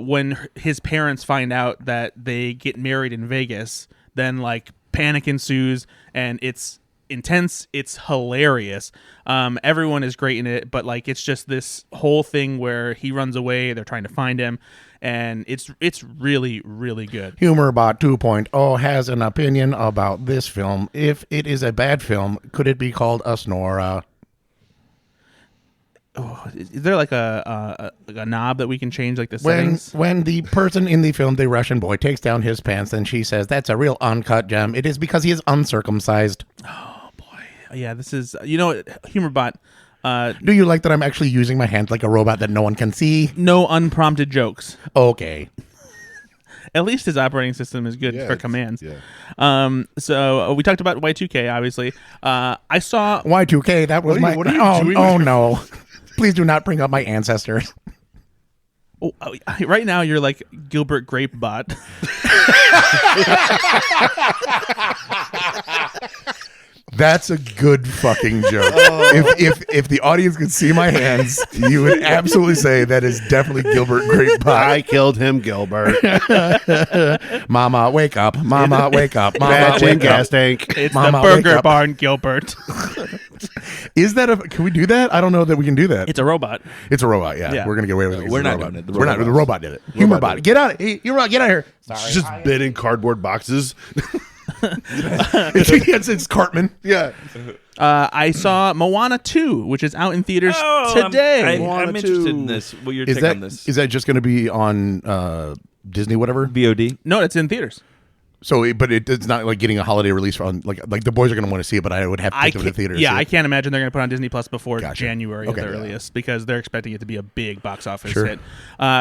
S3: when his parents find out that they get married in Vegas, then like panic ensues, and it's intense. It's hilarious. Everyone is great in it, but like it's just this whole thing where he runs away, they're trying to find him, and it's really, really good.
S2: Humorbot 2.0 has an opinion about this film. If it is a bad film, could it be called Asnora?
S3: Oh, is there like a knob that we can change like the settings?
S2: When the person in the film, the Russian boy, takes down his pants and she says, "That's a real uncut gem," it is because he is uncircumcised.
S3: Oh boy, yeah. This is Humorbot.
S2: Do you like that I'm actually using my hand like a robot that no one can see?
S3: No unprompted jokes.
S2: Okay.
S3: At least his operating system is good
S5: Yeah,
S3: for
S5: it's-
S3: commands.
S5: yeah.
S3: So we talked about Y2K, obviously. I saw.
S2: Y2K, that was
S5: What are you doing?
S2: Oh no. Please do not bring up my ancestors.
S3: Oh, right now, you're like Gilbert Grapebot.
S2: That's a good fucking joke. If the audience could see my hands, you would absolutely say that is definitely Gilbert Grapebot.
S5: I killed him, Gilbert.
S2: Mama, wake up. Mama, wake up. Mama,
S5: Batch and
S2: wake
S5: gas
S2: up.
S5: tank.
S3: It's
S2: Mama,
S3: the Burger
S2: wake up.
S3: Barn Gilbert.
S2: Is that can we do that? I don't know that we can do that.
S3: It's a robot.
S2: It's a robot, yeah.
S3: Yeah.
S2: We're going to get away with it.
S4: We're
S2: It's a
S4: not
S2: robot.
S4: doing it. The
S2: We're not.
S4: robot
S2: The robot did it.
S5: Robot
S2: Humorbot.
S5: did it.
S2: Get out. Hey, Humorbot, get out of here.
S5: It's just been in cardboard boxes.
S2: it's Cartman.
S5: Yeah.
S3: I saw Moana 2, which is out in theaters
S4: Oh,
S3: today.
S4: I'm interested in this. What your take on this?
S2: Is that just going to be on Disney whatever?
S4: VOD?
S3: No, it's in theaters.
S2: So, but it's not like getting a holiday release on like the boys are going to want to see it, but I would have to take them to the theaters.
S3: Yeah, I can't imagine they're going to put it on Disney Plus before
S2: Gotcha.
S3: January
S2: Okay,
S3: at the
S2: yeah.
S3: earliest because they're expecting it to be a big box office
S2: Sure.
S3: hit.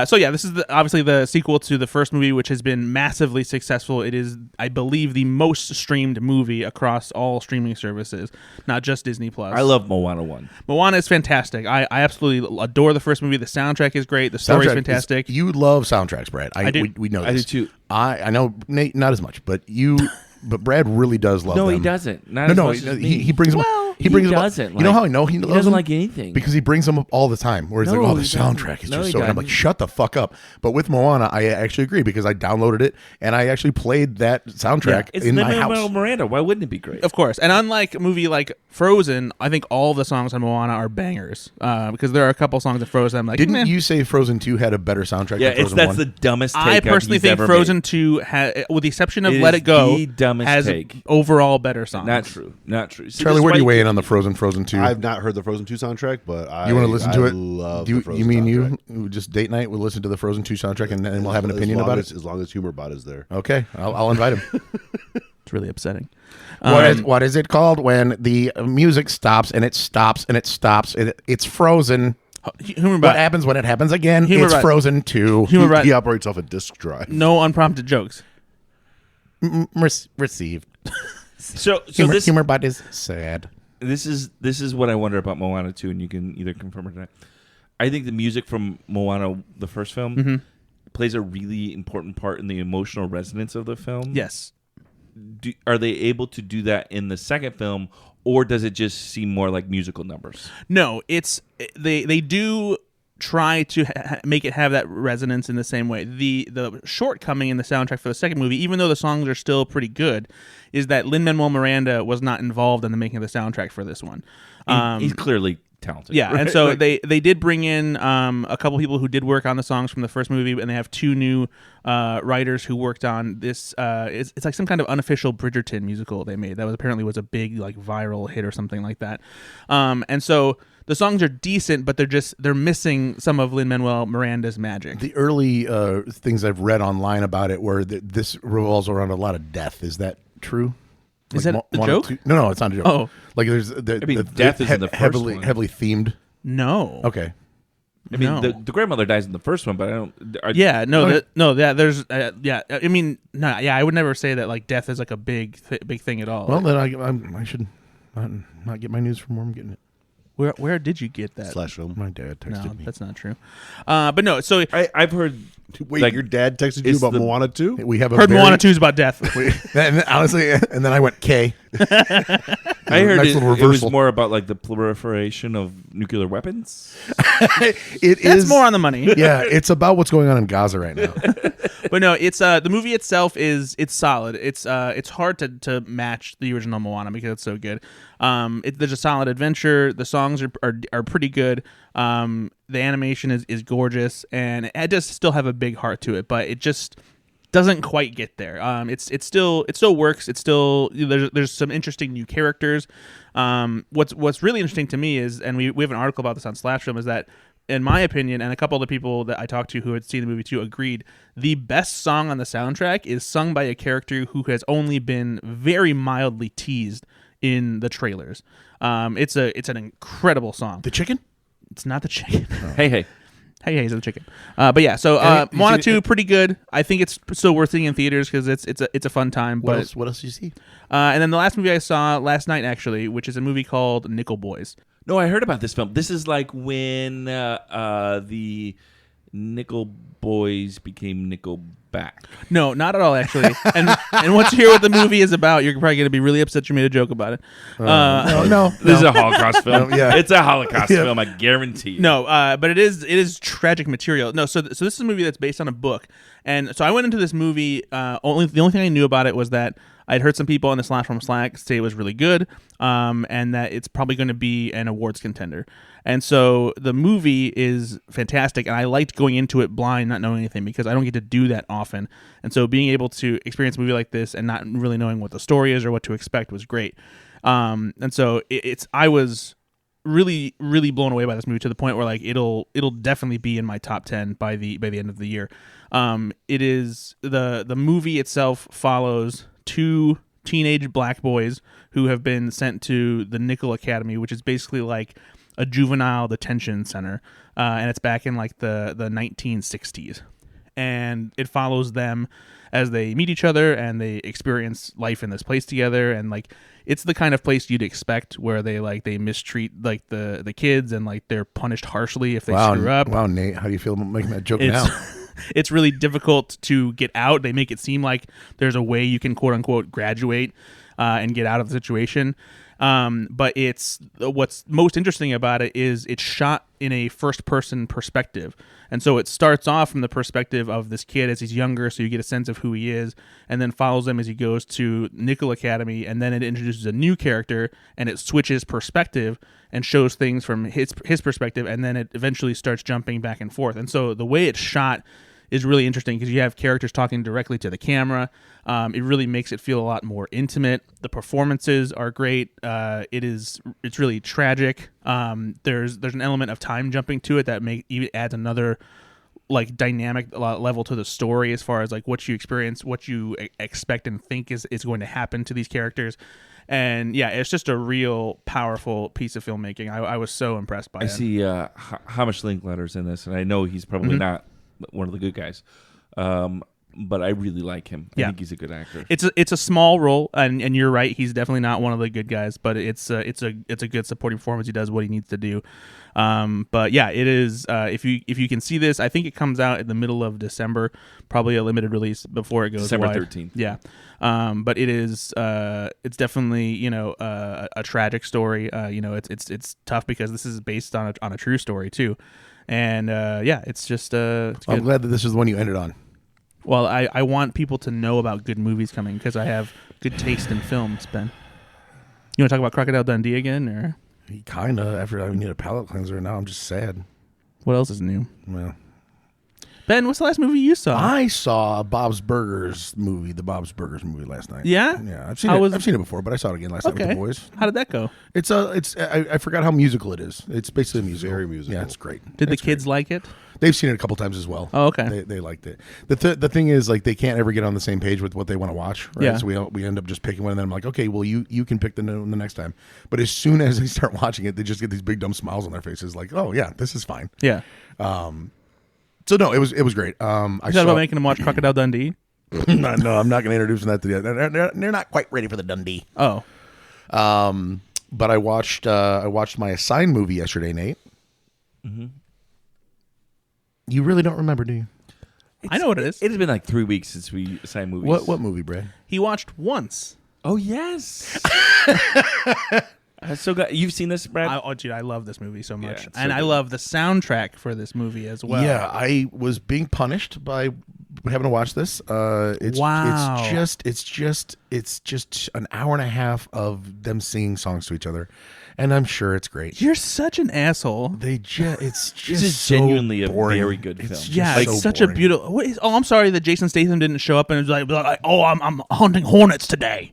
S3: So yeah, this is obviously the sequel to the first movie, which has been massively successful. It is, I believe, the most streamed movie across all streaming services, not just Disney Plus.
S4: I love Moana 1.
S3: Moana is fantastic. I absolutely adore the first movie. The soundtrack is great. The story is fantastic.
S2: You love soundtracks, Brad.
S3: I do.
S2: We know
S4: I
S2: this.
S4: do too.
S2: I know Nate not as much, but but Brad really does love them.
S4: No, he doesn't. Not as much as me.
S2: he brings them.
S3: Well,
S2: he brings them.
S4: doesn't.
S2: You know how I know he loves
S4: doesn't
S2: them?
S4: like anything.
S2: Because he brings them up all the time. Where he's
S4: No,
S2: like, "Oh, the
S4: he doesn't.
S2: soundtrack is
S4: No,
S2: just
S4: he
S2: so." And I'm like,
S4: doesn't.
S2: "Shut the fuck up!" But with Moana, I actually agree because I downloaded it and I actually played that soundtrack
S4: It's
S2: in my
S4: Lin-Manuel
S2: house.
S4: Miranda. Why wouldn't it be great?
S3: Of course. And unlike a movie like Frozen, I think all the songs on Moana are bangers. Because there are a couple songs in Frozen I'm like,
S2: Didn't
S3: meh.
S2: you say Frozen 2 had a better soundtrack
S4: Yeah,
S2: than Frozen
S4: that's
S2: 1?
S4: the dumbest take
S3: I personally
S4: he's
S3: think
S4: ever
S3: Frozen
S4: made.
S3: 2, with the exception of
S4: It
S3: Let
S4: is
S3: It Go,
S4: the dumbest
S3: has
S4: take.
S3: overall better songs.
S4: Not true. Not true. See,
S2: Charlie,
S4: this
S2: where do
S4: is
S2: you
S4: why
S2: weigh in on the Frozen 2?
S5: I've not heard the Frozen 2 soundtrack, but
S2: You want to listen to it?
S5: Love
S2: Do
S5: the
S2: you,
S5: Frozen
S2: you mean
S5: soundtrack.
S2: you just date night? We'll listen to the Frozen 2 soundtrack and then we'll have an opinion
S5: As long
S2: about
S5: as,
S2: it.
S5: As long as Humor Bot is there.
S2: Okay, I'll invite him.
S3: It's really upsetting.
S2: What is it called when the music stops and it stops and it stops and it's frozen?
S3: Humor
S2: What
S3: Bot,
S2: happens when it happens again?
S3: Humor
S2: It's
S3: Bot.
S2: Frozen 2.
S3: Humor Bot,
S5: He operates off a disk drive.
S3: no unprompted jokes.
S2: Received.
S4: So
S2: Humor, Humor Bot is sad.
S4: this is what I wonder about Moana 2, and you can either confirm or deny. I think the music from Moana, the first film, plays a really important part in the emotional resonance of the film.
S3: Yes.
S4: Are they able to do that in the second film, or does it just seem more like musical numbers?
S3: No, it's they do try to make it have that resonance in the same way. The shortcoming in the soundtrack for the second movie, even though the songs are still pretty good, is that Lin-Manuel Miranda was not involved in the making of the soundtrack for this one.
S4: He's clearly talented.
S3: Yeah,
S4: right?
S3: and so
S4: Like,
S3: they did bring in a couple people who did work on the songs from the first movie, and they have two new writers who worked on this. It's like some kind of unofficial Bridgerton musical they made that was apparently a big like viral hit or something like that. And so the songs are decent, but they're missing some of Lin-Manuel Miranda's magic.
S2: The early things I've read online about it where this revolves around a lot of death. Is that true?
S3: Is that a joke?
S2: No, it's not a joke.
S3: Oh.
S2: Like there's
S4: death is in the first
S2: heavily
S4: one.
S2: heavily themed.
S3: No.
S2: Okay.
S4: I mean,
S3: No.
S4: the grandmother dies in the first one, but I don't.
S3: Yeah, no, there's, yeah. I mean, no, yeah. I would never say that like death is like a big thing at all.
S2: Well, then I should not get my news from where I'm getting it.
S3: Where did you get that?
S5: Slash film.
S2: My dad texted
S3: No,
S2: me.
S3: that's not true. But no, so
S4: I've heard.
S5: Wait,
S4: Like,
S5: your dad texted you
S4: it's
S5: about
S4: the-
S5: Moana 2?
S2: We have a
S3: heard
S2: very,
S3: Moana 2 is about death.
S2: and honestly, and then I went K.
S4: I heard
S2: Nice
S4: it,
S2: little
S4: it was
S2: reversal.
S4: more about like the proliferation of nuclear weapons.
S2: It
S3: That's
S2: is
S3: more on the money.
S2: Yeah, it's about what's going on in Gaza right now.
S3: But no, it's the movie itself it's solid. It's hard to match the original Moana because it's so good. There's a solid adventure. The songs are pretty good. The animation is gorgeous, and it does still have a big heart to it, but it just doesn't quite get there. It still works. It's still there's some interesting new characters. What's really interesting to me is, and we have an article about this on Slash Film, is that in my opinion, and a couple of the people that I talked to who had seen the movie too agreed, the best song on the soundtrack is sung by a character who has only been very mildly teased in the trailers. It's an incredible song.
S2: The chicken?
S3: It's not the chicken.
S4: Hey.
S3: Hey, he's the chicken. But yeah, so
S2: Have you
S3: Moana
S2: seen
S3: 2,
S2: it?
S3: pretty good. I think it's still worth seeing in theaters because it's a fun time.
S2: What
S3: But
S2: else? What else do you see?
S3: and then the last movie I saw last night actually, which is a movie called Nickel Boys.
S4: No, I heard about this film. This is like when the Nickel Boys became Nickelback.
S3: No, not at all actually. and once you hear what the movie is about, you're probably going to be really upset you made a joke about it.
S2: No.
S4: This is a Holocaust film.
S2: Yeah.
S4: It's a Holocaust film. I guarantee you.
S3: No, but it is tragic material. No, so this is a movie that's based on a book, and so I went into this movie. The only thing I knew about it was that I'd heard some people on the Slack say it was really good, and that it's probably going to be an awards contender. And so the movie is fantastic, and I liked going into it blind, not knowing anything, because I don't get to do that often. And so being able to experience a movie like this and not really knowing what the story is or what to expect was great. And so I was really, really blown away by this movie to the point where like it'll definitely be in my top 10 by the end of the year. It is the movie itself follows two teenage black boys who have been sent to the Nickel Academy, which is basically like a juvenile detention center, and it's back in like the 1960s, and it follows them as they meet each other and they experience life in this place together. And like it's the kind of place you'd expect where they mistreat like the kids and like they're punished harshly if they screw up.
S2: Wow, Nate, how do you feel about making that joke now?
S3: It's really difficult to get out. They make it seem like there's a way you can quote unquote graduate and get out of the situation. But what's most interesting about it is it's shot in a first-person perspective. And so it starts off from the perspective of this kid as he's younger, so you get a sense of who he is, and then follows him as he goes to Nickel Academy, and then it introduces a new character, and it switches perspective and shows things from his perspective, and then it eventually starts jumping back and forth. And so the way it's shot is really interesting because you have characters talking directly to the camera. It really makes it feel a lot more intimate. The performances are great. It's really tragic. There's an element of time jumping to it that adds another like dynamic level to the story as far as like what you experience, what you expect and think is going to happen to these characters. And yeah, it's just a real powerful piece of filmmaking. I was so impressed by it.
S4: I see Hamish Linklater's in this, and I know he's probably not one of the good guys, but I really like him. I think he's a good actor.
S3: It's a small role, and you're right. He's definitely not one of the good guys, but it's a good supporting performance. He does what he needs to do. But yeah, it is. If you can see this, I think it comes out in the middle of December, probably a limited release before it goes
S4: December
S3: wide.
S4: 13th.
S3: Yeah. But it is. It's definitely a tragic story. It's tough because this is based on a true story too. And it's just it's good.
S2: I'm glad that this is the one you ended on.
S3: Well, I want people to know about good movies coming because I have good taste in films, Ben. You want to talk about Crocodile Dundee again, or
S2: Kind of. After I need a palate cleanser, now I'm just sad.
S3: what else is new?
S2: Well,
S3: Ben, what's the last movie you saw?
S2: I saw the Bob's Burgers movie last night.
S3: Yeah?
S2: Yeah, I've seen it before, but I saw it again last night with the boys.
S3: How did that go?
S2: I forgot how musical it is. It's basically a musical.
S5: Very musical.
S2: Yeah, it's great.
S3: Did the kids like it?
S2: They've seen it a couple times as well.
S3: Oh, okay.
S2: They liked it. The thing is, like, they can't ever get on the same page with what they want to watch. Right?
S3: Yeah.
S2: So we end up just picking one, and then I'm like, okay, well, you can pick the next time. But as soon as they start watching it, they just get these big dumb smiles on their faces, like, oh yeah, this is fine.
S3: Yeah.
S2: So no, it was great.
S3: You thought about making them watch Crocodile Dundee?
S2: No, I'm not going to introduce them that to the. They're not quite ready for the Dundee.
S3: Oh.
S2: But I watched my assigned movie yesterday, Nate.
S4: Mm-hmm.
S2: You really don't remember, do you?
S3: I know what it is.
S4: It has been like 3 weeks since we assigned movies.
S2: What movie, Brad?
S3: He watched once.
S4: Oh, yes. So good. You've seen this, Brad?
S3: Dude, I love this movie so much.
S4: Yeah,
S3: and I love the soundtrack for this movie as well.
S2: Yeah, I was being punished by having to watch this.
S3: Wow.
S2: It's just an hour and a half of them singing songs to each other, and I'm sure it's great.
S3: You're such an asshole.
S2: It's just
S4: This is
S2: so
S4: genuinely
S2: boring.
S4: a very good film.
S3: Yeah,
S2: so
S3: it's such
S2: boring.
S3: a beautiful. I'm sorry that Jason Statham didn't show up and was like, "Oh, I'm hunting hornets today."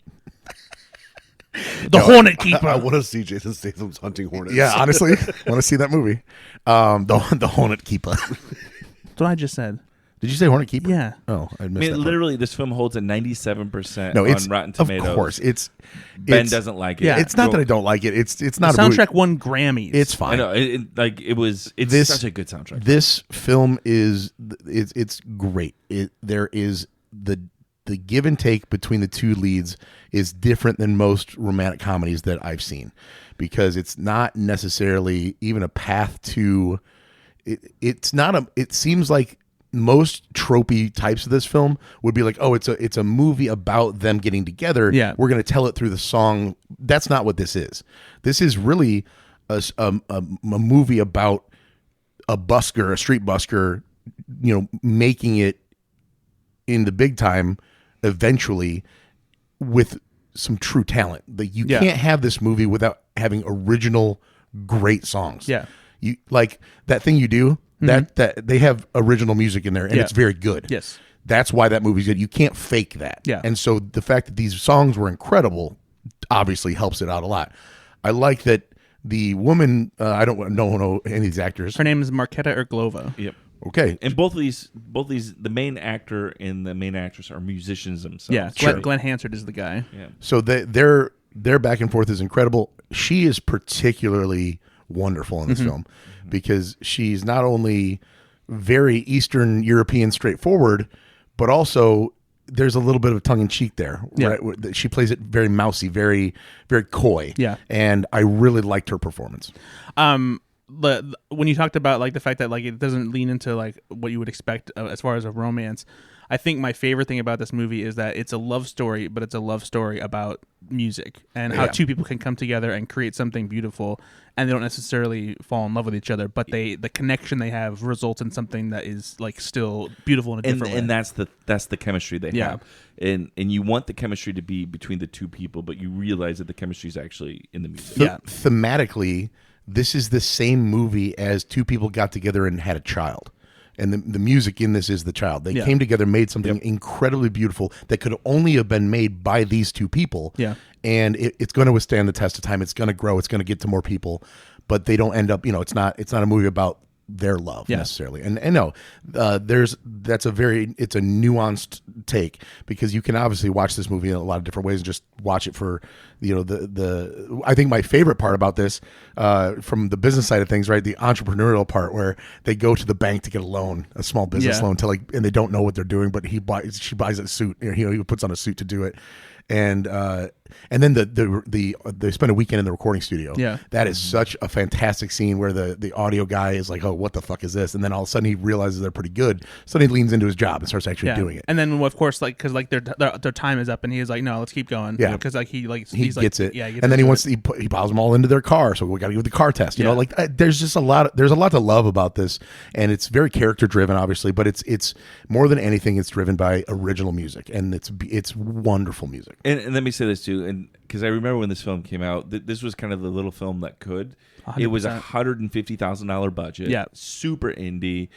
S3: The Hornet Keeper.
S5: I want to see Jason Statham's hunting hornets.
S2: Yeah, honestly, I want to see that movie. The Hornet Keeper.
S3: That's what I just said.
S2: Did you say Hornet Keeper?
S3: Yeah.
S2: Oh, I missed
S4: I mean,
S2: that part.
S4: literally, this film holds a 97%
S2: No, it's
S4: on Rotten Tomatoes.
S2: Of course,
S4: Ben doesn't like it.
S3: Yeah.
S2: It's not that I don't like it. It's
S3: The
S2: not a movie.
S3: soundtrack won Grammys.
S2: It's
S4: I
S2: fine.
S4: know. It's
S2: This-
S4: such a good soundtrack.
S2: This film it's great. There is the give and take between the two leads is different than most romantic comedies that I've seen, because it's not necessarily even a path to it seems like most tropey types of this film would be like, oh, it's a movie about them getting together.
S3: Yeah.
S2: We're going to tell it through the song. That's not what this is. This is really a movie about a street busker, making it in the big time eventually, with some true talent. Like you can't have this movie without having original great songs.
S3: Yeah.
S2: You like that thing you do that they have original music in there and it's very good.
S3: Yes.
S2: That's why that movie's good. You can't fake that.
S3: Yeah.
S2: And so the fact that these songs were incredible obviously helps it out a lot. I like that the woman, I don't know any of these actors.
S3: Her name is Marketa Erglova.
S4: Yep.
S2: Okay.
S4: And both of these, the main actor and the main actress are musicians themselves.
S3: Yeah. Glenn Hansard is the guy.
S4: Yeah.
S2: So their back and forth is incredible. She is particularly wonderful in this film because she's not only very Eastern European straightforward, but also there's a little bit of tongue in cheek there.
S3: Yeah.
S2: Right? She plays it very mousy, very, very coy.
S3: Yeah.
S2: And I really liked her performance.
S3: When you talked about like the fact that like it doesn't lean into like what you would expect as far as a romance, I think my favorite thing about this movie is that it's a love story, but it's a love story about music and how two people can come together and create something beautiful, and they don't necessarily fall in love with each other, but the connection they have results in something that is like still beautiful in a different way.
S4: And that's the chemistry they have. And you want the chemistry to be between the two people, but you realize that the chemistry is actually in the music.
S2: Thematically, this is the same movie as two people got together and had a child. And the music in this is the child. They came together, made something incredibly beautiful that could only have been made by these two people. Yeah. And it's going to withstand the test of time. It's going to grow. It's going to get to more people. But they don't end up, it's not a movie about their love necessarily. And no, it's a nuanced take because you can obviously watch this movie in a lot of different ways and just watch it for, I think my favorite part about this, from the business side of things, right? The entrepreneurial part where they go to the bank to get a loan, a small business loan and they don't know what they're doing, but she buys a suit, he puts on a suit to do it. And then they spend a weekend in the recording studio. Yeah, that is such a fantastic scene where the audio guy is like, "Oh, what the fuck is this?" And then all of a sudden he realizes they're pretty good, so he leans into his job and starts actually doing it.
S3: And then of course, like because like their time is up, and he's like, "No, let's keep going." Yeah, because like he
S2: gets it. Yeah, and then he piles them all into their car, so we got to give the car test. You know, like there's just a lot to love about this, and it's very character driven, obviously, but it's more than anything, it's driven by original music, and it's wonderful music.
S4: And let me say this too, and because I remember when this film came out, this was kind of the little film that could. 100%. It was $150,000 budget. Yeah, super indie.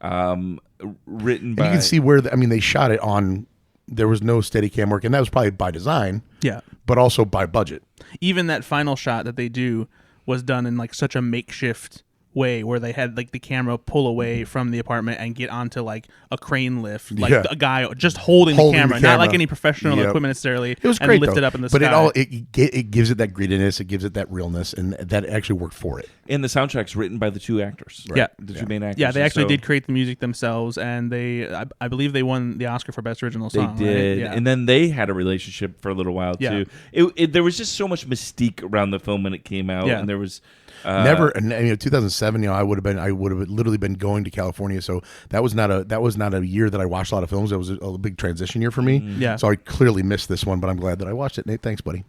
S4: Written by.
S2: And you can see where they shot it on. There was no Steadicam work, and that was probably by design. Yeah, but also by budget.
S3: Even that final shot that they do was done in like such a makeshift way where they had like the camera pull away from the apartment and get onto like a crane lift, like a guy just holding the camera, not like any professional equipment necessarily.
S2: It was great,
S3: and lift it up in the
S2: sky.
S3: But
S2: it gives it that grittiness, it gives it that realness, and that actually worked for it.
S4: And the soundtrack's written by the two actors. Right? The two main actors.
S3: Yeah, they actually did create the music themselves, and I believe they won the Oscar for Best Original Song.
S4: They did,
S3: right?
S4: and then they had a relationship for a little while too. There was just so much mystique around the film when it came out, and there was.
S2: Never, and 2007. I would have literally been going to California, so that was not a year that I watched a lot of films. It was a big transition year for me. Yeah, so I clearly missed this one, but I'm glad that I watched it. Nate, thanks, buddy.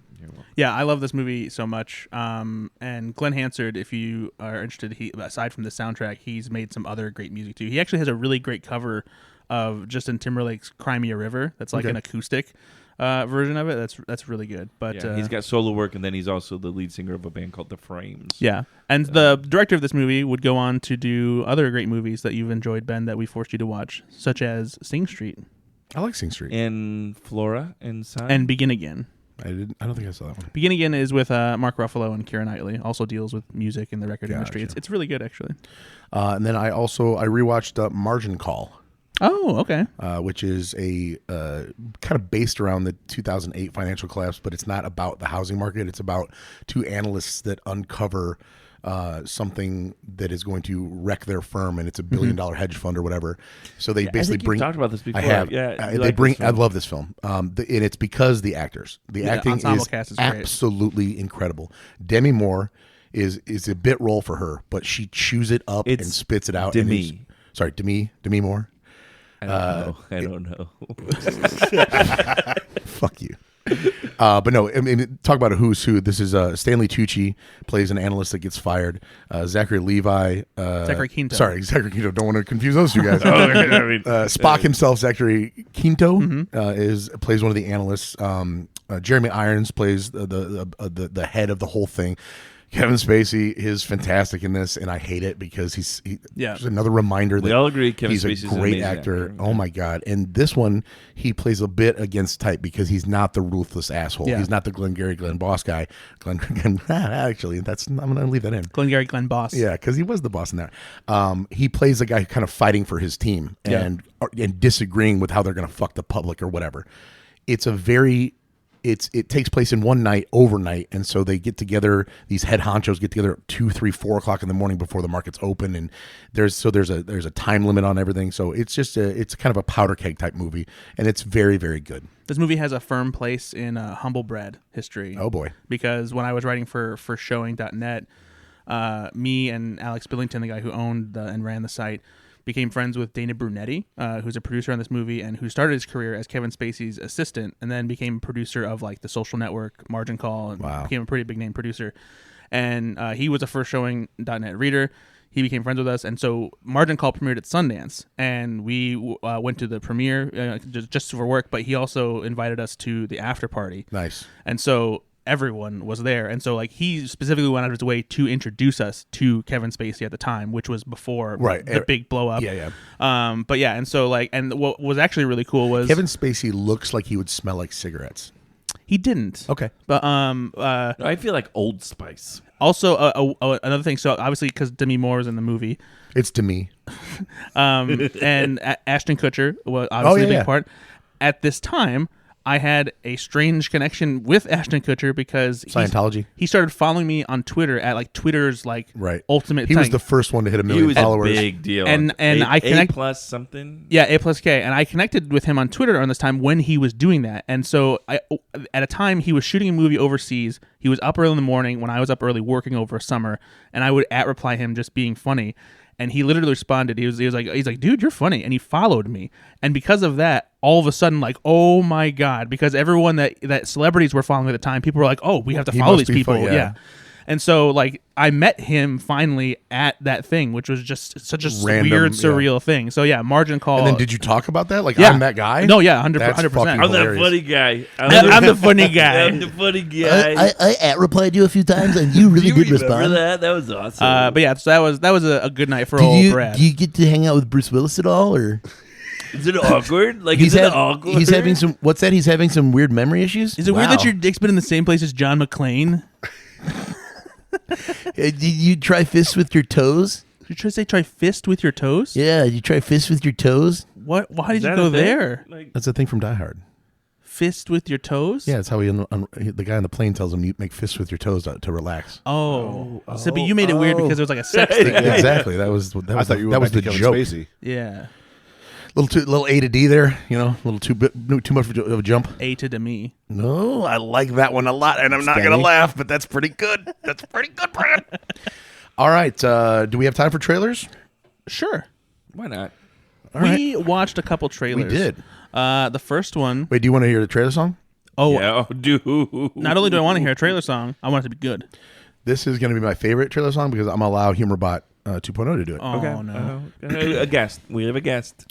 S3: Yeah, I love this movie so much. And Glenn Hansard, if you are interested, aside from the soundtrack, he's made some other great music too. He actually has a really great cover of Justin Timberlake's "Cry Me a River." That's like an acoustic version of it. That's really good. But
S4: he's got solo work, and then he's also the lead singer of a band called The Frames.
S3: Yeah, and the director of this movie would go on to do other great movies that you've enjoyed, Ben, that we forced you to watch, such as Sing Street.
S2: I like Sing Street
S4: and Flora and Son
S3: and Begin Again.
S2: I don't think I saw that one.
S3: Begin Again is with Mark Ruffalo and Keira Knightley. Also deals with music and the record industry. It's really good, actually.
S2: And then I rewatched Margin Call.
S3: Oh, okay.
S2: Which is a kind of based around the 2008 financial collapse, but it's not about the housing market. It's about two analysts that uncover something that is going to wreck their firm, and it's $1 billion hedge fund or whatever. So they basically bring.
S4: You've talked about this before.
S2: I have.
S4: Yeah,
S2: I love this film, and it's because the actors. The acting is absolutely incredible. Demi Moore is a bit role for her, but she chews it up and spits it out. Demi Moore.
S4: I don't know.
S2: Fuck you. But no, I mean, talk about a who's who. This is Stanley Tucci plays an analyst that gets fired. Zachary Levi.
S3: Zachary Quinto.
S2: Sorry, Zachary Quinto. Don't want to confuse those two guys.
S4: Oh,
S2: Spock himself, Zachary Quinto, plays one of the analysts. Jeremy Irons plays the head of the whole thing. Kevin Spacey is fantastic in this, and I hate it because he's another reminder that
S4: we all agree Kevin
S2: he's
S4: Spacey's
S2: a great actor. Oh my god! And this one, he plays a bit against type because he's not the ruthless asshole.
S3: Yeah.
S2: He's not the Glenn Boss guy. Actually, I'm going to leave that in.
S3: Glenn Boss.
S2: Yeah, because he was the boss in that. He plays the guy kind of fighting for his team and disagreeing with how they're going to fuck the public or whatever. It's a very it takes place in one night, overnight, and so they get together. These head honchos get together at 2, 3, 4 o'clock in the morning before the markets open, and there's a time limit on everything. So it's just it's kind of a powder keg type movie, and it's very, very good.
S3: This movie has a firm place in humble bread history.
S2: Oh boy!
S3: Because when I was writing for showing.net, me and Alex Billington, the guy who owned and ran the site, became friends with Dana Brunetti, who's a producer on this movie and who started his career as Kevin Spacey's assistant and then became producer of like The Social Network, Margin Call, and became a pretty big name producer. And he was a first showing.net reader. He became friends with us, and so Margin Call premiered at Sundance, and we went to the premiere just for work, but he also invited us to the after party.
S2: Nice.
S3: And so everyone was there, and so like he specifically went out of his way to introduce us to Kevin Spacey at the time, which was before the big blow up. But yeah, and so like, and what was actually really cool was
S2: Kevin Spacey looks like he would smell like cigarettes.
S3: He didn't.
S2: Okay.
S3: But
S4: I feel like Old Spice.
S3: Also, another thing. So obviously, because Demi Moore is in the movie,
S2: it's Demi.
S3: And Ashton Kutcher was obviously a big part. At this time, I had a strange connection with Ashton Kutcher because
S2: Scientology.
S3: He started following me on Twitter at like Twitter's like ultimate.
S2: He was the first one to hit 1 million followers.
S4: He was a big deal.
S3: And I connect
S4: A+ something.
S3: Yeah, A+K. And I connected with him on Twitter on this time when he was doing that. And so at a time he was shooting a movie overseas. He was up early in the morning when I was up early working over summer, and I would reply him just being funny. And he literally responded. He was like, dude, you're funny. And he followed me. And because of that, all of a sudden, like, oh my God, because everyone that celebrities were following at the time, people were like, oh, we have to follow these people. Yeah. And so like I met him finally at that thing, which was just such a random, weird, surreal thing. So yeah, Margin Call.
S2: And then did you talk about that? Like, I'm that guy?
S3: No, yeah, 100%.
S4: I'm that funny guy.
S3: I'm the funny guy.
S4: I'm the funny guy.
S1: I replied you a few times, and you really did respond.
S4: That was awesome.
S3: But yeah, so that was a good night for old Brad.
S1: Do you get to hang out with Bruce Willis at all, or?
S4: Is it awkward? Like, awkward?
S1: He's having some. What's that? He's having some weird memory issues.
S3: Is it weird that your dick's been in the same place as John McClane?
S1: Did you try fists with your toes?
S3: Did you try fist with your toes?
S1: Yeah, you try fists with your toes.
S3: What? Why did you go there?
S2: That's a thing from Die Hard.
S3: Fist with your toes?
S2: Yeah, that's how the guy on the plane tells him you make fists with your toes to relax.
S3: So, but you made it weird because it was like a sex thing.
S2: Exactly. That was the joke.
S5: Spacey.
S3: Yeah.
S2: Little A to D there, a little too much of a jump.
S3: A to me.
S2: No, I like that one a lot, and I'm not going to laugh, but that's pretty good. That's pretty good, Brad. All right, do we have time for trailers?
S3: Sure.
S4: Why not?
S3: We watched a couple trailers.
S2: We did.
S3: The first one.
S2: Wait, do you want to hear the trailer song?
S3: Oh,
S4: yeah, dude.
S3: Not only do I want to hear a trailer song, I want it to be good.
S2: This is going to be my favorite trailer song because I'm going to allow HumorBot 2.0 to do it.
S3: Oh,
S4: okay.
S3: No.
S4: A guest. We have a guest.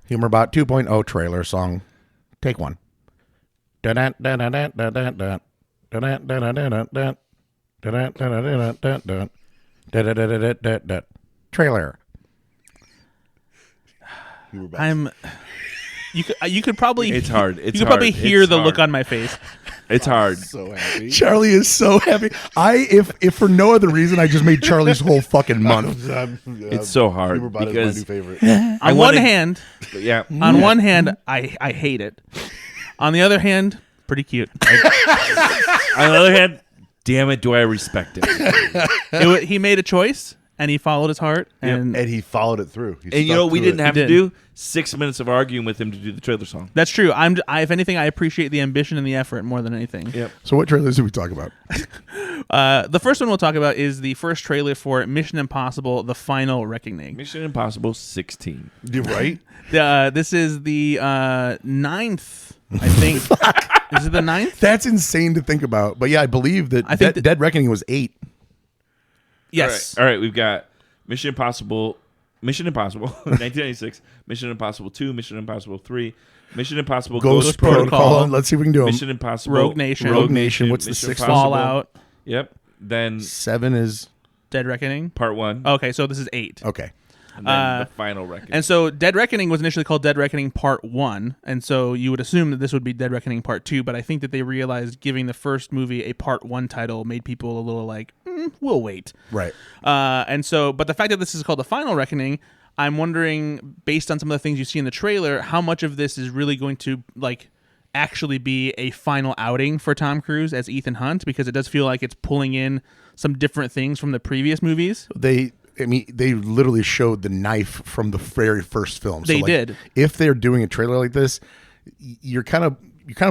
S2: HumorBot 2.0 trailer song. Take one. Trailer.
S3: You could probably.
S4: It's hard.
S3: You could probably hear the look on my face.
S4: It's hard.
S5: So happy.
S2: Charlie is so happy. If for no other reason, I just made Charlie's whole fucking month.
S4: It's so hard
S5: HumorBot
S4: because
S5: is my new favorite.
S3: On one hand,
S4: on
S3: one hand, I hate it. On the other hand, pretty cute.
S4: On the other hand, damn it, do I respect it?
S3: He made a choice, and he followed his heart. And
S5: And he followed it through. He
S4: And you
S5: stuck
S4: know what we
S5: to
S4: didn't
S5: it.
S4: have
S3: He
S4: to
S3: did.
S4: do? 6 minutes of arguing with him to do the trailer song.
S3: that's true. If anything, I appreciate the ambition and the effort more than anything.
S4: Yep.
S2: So what trailers did we talk about?
S3: The first one we'll talk about is the first trailer for Mission Impossible: The Final Reckoning.
S4: Mission Impossible 16.
S2: You're right.
S3: This is the 9th, I think. Is it the 9th?
S2: That's insane to think about. But yeah, I believe that,
S3: I think that-
S2: Dead Reckoning was 8.
S3: Yes.
S4: All right, we've got Mission Impossible 1996, Mission Impossible 2, Mission Impossible 3, Mission Impossible
S2: Ghost
S3: Protocol.
S2: Protocol. Let's see if we can do them.
S4: Mission Impossible
S3: Rogue Nation.
S2: Rogue Nation. What's the
S4: Mission
S2: sixth
S4: Impossible-
S3: Fallout,
S4: Yep. Then
S2: 7 is
S3: Dead Reckoning.
S4: part 1.
S3: Okay, so this is 8.
S2: okay.
S4: And then the final record.
S3: And so Dead Reckoning was initially called Dead Reckoning Part 1, and so you would assume that this would be Dead Reckoning Part 2, but I think that they realized giving the first movie a Part 1 title made people a little like, we'll wait.
S2: Right.
S3: But the fact that this is called The Final Reckoning, I'm wondering, based on some of the things you see in the trailer, how much of this is really going to, like, actually be a final outing for Tom Cruise as Ethan Hunt, because it does feel like it's pulling in some different things from the previous movies.
S2: They literally showed the knife from the very first film.
S3: They did.
S2: If they're doing a trailer like this, you're kind of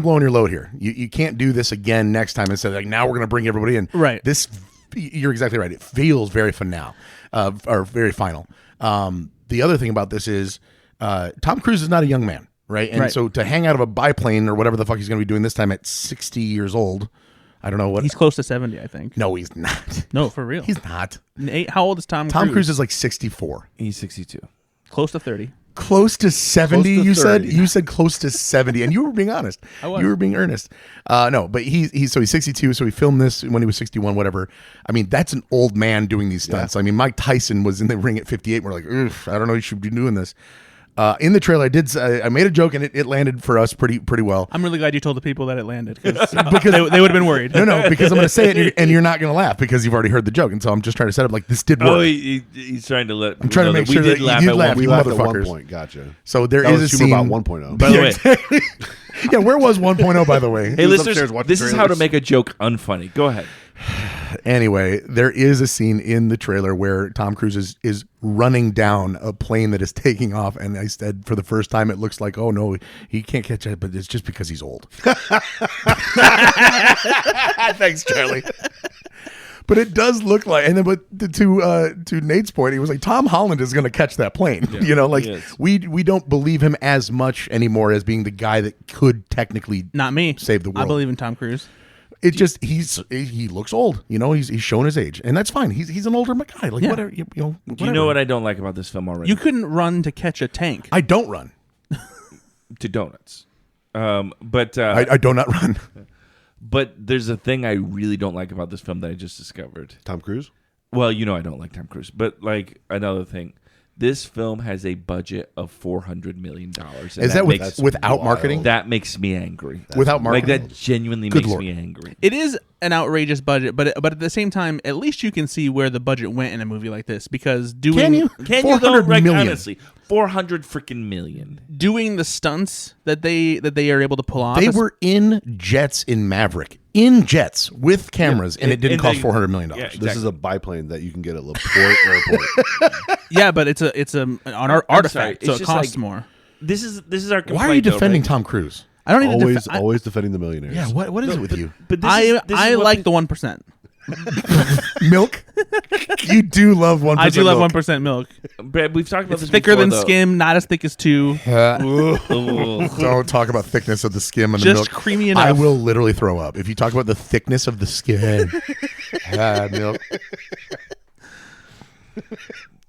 S2: blowing your load here. You can't do this again next time and say like, now we're going to bring everybody in.
S3: Right.
S2: You're exactly right. It feels very finale, or very final. The other thing about this is Tom Cruise is not a young man, right? And
S3: Right.
S2: so to hang out of a biplane or whatever the fuck he's going to be doing this time at 60 years old, I don't know what.
S3: He's close to 70, I think.
S2: No, he's not.
S3: No, for real.
S2: He's not.
S3: How old is Tom Cruise?
S2: Tom Cruise is like 64.
S4: He's 62.
S3: Close to 30.
S2: Close to 70,
S5: Close to
S2: you said?
S5: 30.
S2: You said close to 70, and you were being honest.
S3: I was.
S2: You were being earnest. No, but he's 62, so he filmed this when he was 61, whatever. I mean, that's an old man doing these stunts. I mean, Mike Tyson was in the ring at 58, and we're like, oof, I don't know, you should be doing this. In the trailer, I made a joke, and it landed for us pretty well.
S3: I'm really glad you told the people that it landed, because they would have been worried.
S2: No, because I'm going to say it, and you're not going to laugh because you've already heard the joke, and so I'm just trying to set up like this did work.
S4: Oh, he's trying to let.
S2: I'm trying to make sure
S4: we
S2: that
S4: did laugh
S2: you
S4: at
S2: laugh.
S4: one
S5: We
S2: You
S5: laughed at one
S2: motherfuckers.
S5: point. Gotcha.
S2: So there
S5: That
S2: is
S5: was
S2: a
S5: Super
S2: scene.
S5: About 1.0.
S4: By the way,
S2: Yeah, where was 1.0, by the way?
S4: hey,
S5: was
S4: listeners,
S5: upstairs watching
S4: this is how to
S5: trailers.
S4: make a joke unfunny. Go ahead.
S2: Anyway, there is a scene in the trailer where Tom Cruise is running down a plane that is taking off, and I said for the first time it looks like, oh no, he can't catch it, but it's just because he's old. Thanks, Charlie. But it does look like, and then but to Nate's point, he was like, Tom Holland is going to catch that plane.
S4: Yeah,
S2: you know, like
S4: he is.
S2: we don't believe him as much anymore as being the guy that could technically
S3: Not me.
S2: save the world.
S3: I believe in Tom Cruise.
S2: It just he looks old, you know. He's shown his age, and that's fine. He's an older guy, like
S3: Yeah.
S2: whatever. You know,
S4: Do you know what I don't like about this film already?
S3: You couldn't run to catch a tank.
S2: I don't run.
S4: To donuts. But
S2: I do not run.
S4: but there's a thing I really don't like about this film that I just discovered.
S5: Tom Cruise?
S4: Well, you know I don't like Tom Cruise, but like another thing, this film has a budget of $400 million.
S2: Is that without marketing?
S4: That makes me angry.
S2: Without marketing,
S4: Like that genuinely
S2: Good
S4: makes
S2: Lord.
S4: me angry.
S3: It is an outrageous budget, but at the same time, at least you can see where the budget went in a movie like this, because doing
S2: Can you?
S4: Can you go
S2: 400
S4: like,
S2: million.
S4: honestly? 400 freaking million.
S3: doing the stunts that they are able to pull off.
S2: they were in jets in Maverick, in jets with cameras, and it didn't
S4: and
S2: cost
S4: they-
S2: $400 million.
S4: Yeah,
S5: This is a biplane that you can get at LaPorte Airport.
S3: yeah, but it's an artifact,
S4: sorry,
S3: so
S4: it's
S3: it
S4: just
S3: costs
S4: like-
S3: more.
S4: This is our complaint.
S2: Why are you
S4: though,
S2: defending
S4: right?
S2: Tom Cruise?
S3: I don't even.
S5: always defending the millionaires.
S2: Yeah, what is it with you?
S4: But this
S3: I
S4: is what
S3: like the 1%.
S2: Milk? You do love 1%.
S3: I do love
S2: milk.
S3: 1% milk.
S4: Brad, we've talked about
S3: It's
S4: this
S3: thicker
S4: before,
S3: than
S4: though.
S3: skim, not as thick as 2.
S4: Ooh.
S2: Don't talk about thickness of the skim and the
S3: Just
S2: milk.
S3: creamy enough.
S2: I will literally throw up if you talk about the thickness of the skin. Milk.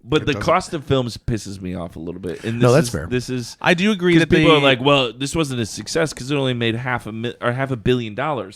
S4: But the cost of films pisses me off a little bit. And this
S2: No, that's
S4: is,
S2: fair.
S4: This is
S3: I do agree
S4: because
S3: that
S4: people
S3: they
S4: are like, well, this wasn't a success because it only made $500 million.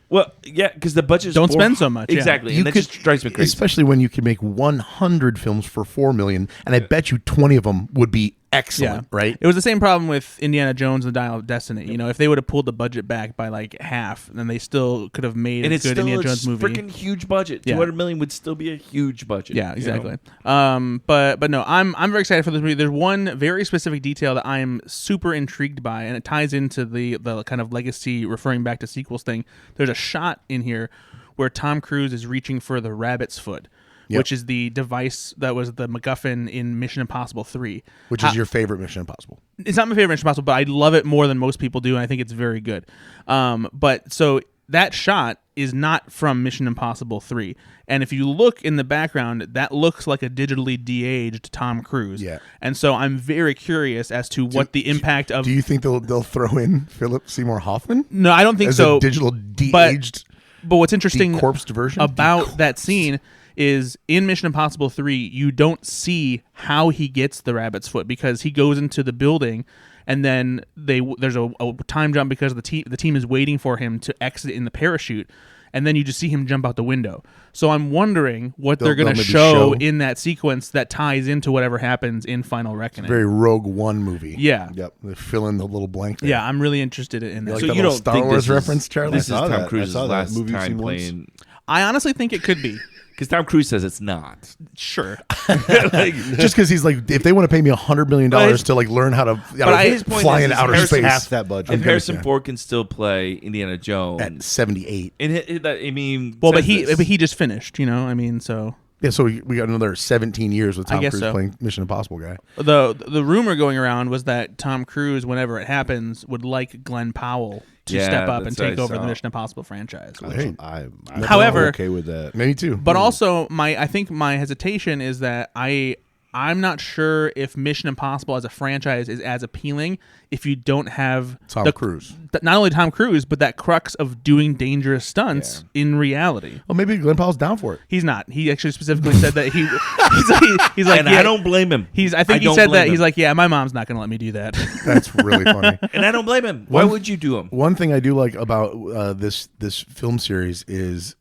S4: Well, yeah, because the budget
S3: Don't spend so much, yeah.
S4: Exactly,
S2: You
S4: and that
S2: could-
S4: just drives me crazy.
S2: Especially when you can make 100 films for $4 million, and I bet you 20 of them would be excellent, right?
S3: It was the same problem with Indiana Jones and the Dial of Destiny. You know, if they would have pulled the budget back by like half, then they still could have made
S4: and
S3: a
S4: it's
S3: good
S4: still
S3: Indiana
S4: a
S3: Jones movie.
S4: freaking huge budget.
S3: Yeah.
S4: $200 million would still be a huge budget.
S3: Yeah,
S4: you
S3: exactly.
S4: know?
S3: But no, I'm very excited for this movie. There's one very specific detail that I am super intrigued by, and it ties into the kind of legacy referring back to sequels thing. There's a shot in here where Tom Cruise is reaching for the rabbit's foot,
S1: Yep.
S3: which is the device that was the MacGuffin in Mission Impossible 3.
S2: Which is your favorite Mission Impossible?
S3: It's not my favorite Mission Impossible, but I love it more than most people do, and I think it's very good. But so that shot is not from Mission Impossible 3. And if you look in the background, that looks like a digitally de-aged Tom Cruise.
S2: Yeah.
S3: And so I'm very curious as to what the impact of...
S2: Do you think they'll throw in Philip Seymour Hoffman?
S3: No, I don't think
S2: as
S3: so.
S2: a digital de-aged,
S3: But what's interesting
S2: decorpsed version?
S3: about that scene is in Mission Impossible 3, you don't see how he gets the rabbit's foot because he goes into the building and then there's a time jump because the team is waiting for him to exit in the parachute, and then you just see him jump out the window. So I'm wondering what they're going to
S2: maybe
S3: show in that sequence that ties into whatever happens in Final Reckoning.
S2: Very Rogue One movie.
S3: Yeah.
S2: Yep. They fill in the little blank there.
S3: Yeah, I'm really interested in that.
S2: Like
S4: So
S2: that
S4: you
S2: little
S4: don't
S2: Star
S4: think
S2: Wars
S4: this
S2: reference,
S4: is,
S2: Charlie?
S4: This is
S5: saw that.
S4: Tom
S5: I
S4: Cruise's
S5: saw that
S4: last
S5: movie you've
S4: time
S5: seen once.
S4: playing.
S3: I honestly think it could be.
S4: Because Tom Cruise says it's not.
S3: Sure.
S2: Just because he's like, if they want to pay me $100 million to like learn how to
S4: his point
S2: fly
S4: is
S2: in outer
S4: Harrison-
S2: space
S5: half that budget.
S4: If Harrison Ford can still play Indiana Jones,
S2: at 78.
S4: and I mean,
S3: Well, but
S4: says this.
S3: he just finished, I mean, so...
S2: Yeah, so we got another 17 years with Tom
S3: guess
S2: Cruise
S3: so.
S2: playing Mission Impossible guy.
S3: The rumor going around was that Tom Cruise, whenever it happens, would like Glenn Powell to
S4: Yeah,
S3: step up and
S4: that's what
S3: take
S4: I
S3: over the
S4: saw.
S3: Mission Impossible franchise.
S2: Hey,
S5: I'm
S3: However-
S5: okay with that.
S2: Me too.
S3: But also, I think my hesitation is that I'm not sure if Mission Impossible as a franchise is as appealing if you don't have
S2: Tom Cruise.
S3: not only Tom Cruise, but that crux of doing dangerous stunts in reality.
S2: Well, maybe Glenn Powell's down for it.
S3: He's not. He actually specifically said that he's like,
S4: and
S3: yeah,
S4: I don't blame him.
S3: I think he
S4: don't
S3: said
S4: blame
S3: that.
S4: him.
S3: He's like, yeah, my mom's not going to let me do that.
S2: That's really funny.
S4: and I don't blame him. Why would you do him?
S2: One thing I do like about this film series is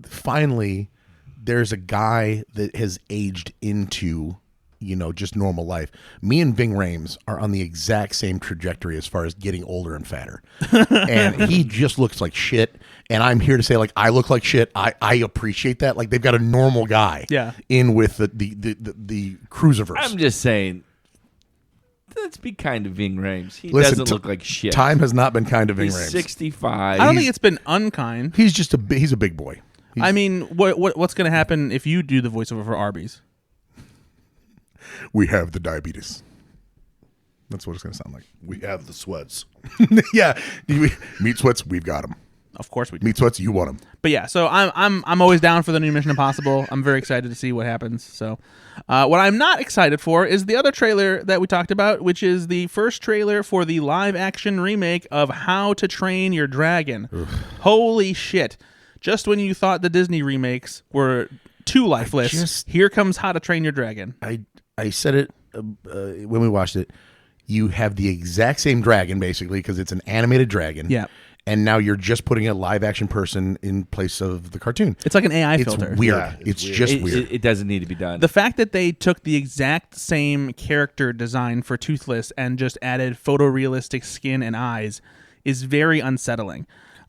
S2: finally there's a guy that has aged into just normal life. Me and Ving Rhames are on the exact same trajectory as far as getting older and fatter. And he just looks like shit. And I'm here to say, like, I look like shit. I appreciate that. Like, they've got a normal guy in with the Cruiserverse.
S4: I'm just saying. Let's be kind to Ving Rhames. He
S2: Listen,
S4: doesn't look like shit.
S2: Time has not been kind to Ving
S4: He's
S2: Rhames.
S4: 65.
S3: I don't think it's been unkind.
S2: He's just he's a big boy.
S3: I mean, what's going to happen if you do the voiceover for Arby's?
S2: We have the diabetes. That's what it's going to sound like.
S5: We have the sweats.
S2: Yeah. Meat sweats, we've got them.
S3: Of course we do.
S2: Meat sweats, you want them.
S3: But yeah, so I'm always down for the new Mission Impossible. I'm very excited to see what happens. So, what I'm not excited for is the other trailer that we talked about, which is the first trailer for the live action remake of How to Train Your Dragon. Holy shit! Just when you thought the Disney remakes were too lifeless, here comes How to Train Your Dragon.
S2: I said it when we watched it. You have the exact same dragon, basically, because it's an animated dragon.
S3: Yeah.
S2: And now you're just putting a live action person in place of the cartoon.
S3: It's like an AI
S2: It's
S3: filter.
S2: weird.
S5: Yeah,
S2: it's
S5: weird.
S2: just weird.
S4: It doesn't need to be done.
S3: The fact that they took the exact same character design for Toothless and just added photorealistic skin and eyes is very unsettling.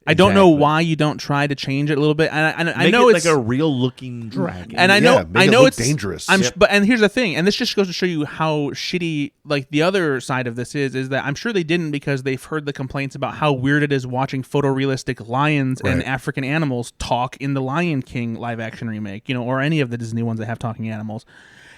S3: I don't know why you don't try to change it a little bit. And I
S4: Make
S3: know
S4: it
S3: it's
S4: like a real looking dragon.
S3: and I know
S5: make it look
S3: it's
S5: dangerous.
S3: But here's the thing, and this just goes to show you how shitty. Like the other side of this is that I'm sure they didn't because they've heard the complaints about how weird it is watching photorealistic lions and African animals talk in the Lion King live action remake, or any of the Disney ones that have talking animals.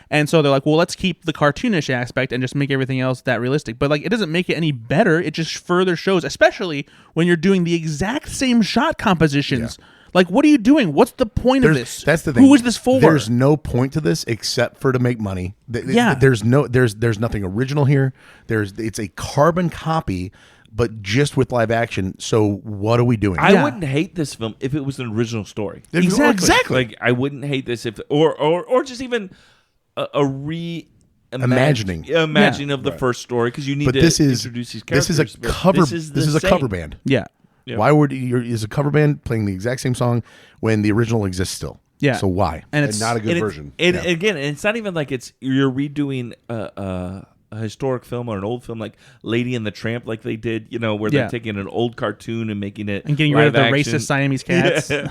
S3: And so they're like, well, let's keep the cartoonish aspect and just make everything else that realistic. But like, it doesn't make it any better. It just further shows, especially when you're doing the exact same shot compositions. Like, what are you doing? What's the point of this?
S2: That's the thing.
S3: Who is this for?
S2: There's no point to this except for to make money. There's nothing original here. It's a carbon copy, but just with live action. So what are we doing?
S4: I wouldn't hate this film if it was an original story.
S2: Exactly.
S4: Like I wouldn't hate this if or just even a
S2: Imagining
S4: of the first story because you need to introduce these characters.
S2: This is a cover. This is a cover band.
S3: Yeah.
S2: Why would is a cover band playing the exact same song when the original exists still?
S3: Yeah.
S2: So why?
S3: And it's
S5: not a good version.
S4: And again, it's not even like you're redoing a historic film or an old film like Lady and the Tramp, like they did, where they're taking an old cartoon and making it
S3: and getting rid of the
S4: live action.
S3: racist Siamese cats.
S4: Yeah.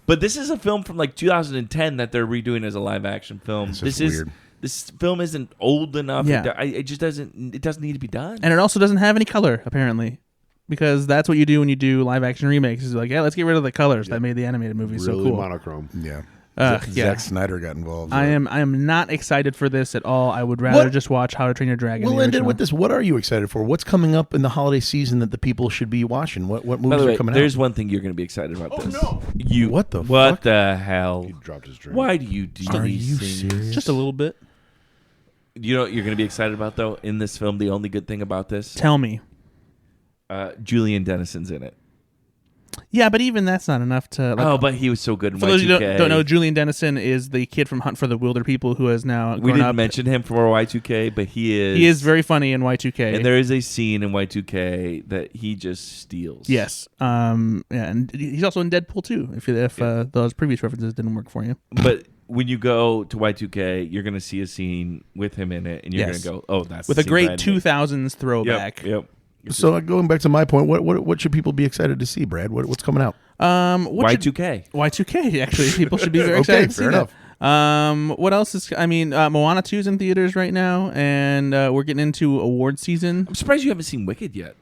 S4: But this is a film from like 2010 that they're redoing as a live action film.
S2: This is weird.
S4: This film isn't old enough.
S3: Yeah.
S4: It just doesn't need to be done.
S3: And it also doesn't have any color, apparently. Because that's what you do when you do live action remakes. Is like, yeah, let's get rid of the colors that made the animated movie so
S5: Really
S3: cool.
S5: monochrome.
S2: Yeah.
S5: Zack Snyder got involved.
S3: I am not excited for this at all. I would rather just watch How to Train Your Dragon.
S1: We'll
S3: the
S1: end it
S3: original.
S1: with this. What are you excited for? What's coming up in the holiday season that the people should be watching? What
S4: By
S1: movies
S4: the way,
S1: are coming
S4: there's
S1: out?
S4: one thing you're going to be excited about.
S3: Oh,
S4: this.
S3: no.
S1: What the
S4: What
S1: fuck?
S4: the hell?
S5: He dropped his drink.
S4: Why do you do
S1: Are
S4: these
S1: you
S4: things?
S1: serious?
S3: Just a little bit.
S4: You know what you're going to be excited about though in this film? The only good thing about this,
S3: Tell me.
S4: Julian Dennison's in it.
S3: Yeah, but even that's not enough to. Like,
S4: But he was so good in
S3: for those
S4: Y2K.
S3: who don't know, Julian Dennison is the kid from Hunt for the Wilder People who has now
S4: We
S3: grown
S4: didn't
S3: up.
S4: mention him for Y2K, but he is.
S3: He is very funny in Y2K.
S4: And there is a scene in Y2K that he just steals.
S3: Yes. And he's also in Deadpool 2, if those previous references didn't work for you.
S4: But when you go to Y2K, you're going to see a scene with him in it, and you're
S3: Yes.
S4: going to go, "Oh, that's
S3: With
S4: the
S3: a
S4: scene
S3: great
S4: Brad made."
S3: 2000s throwback.
S4: Yep.
S1: So going back to my point, what should people be excited to see, Brad? What's coming out?
S4: Y2K.
S3: Y2K, actually. People should be very
S1: Okay,
S3: excited to see
S1: fair
S3: that.
S1: enough.
S3: What else is... Moana 2 is in theaters right now, and we're getting into award season.
S4: I'm surprised you haven't seen Wicked yet.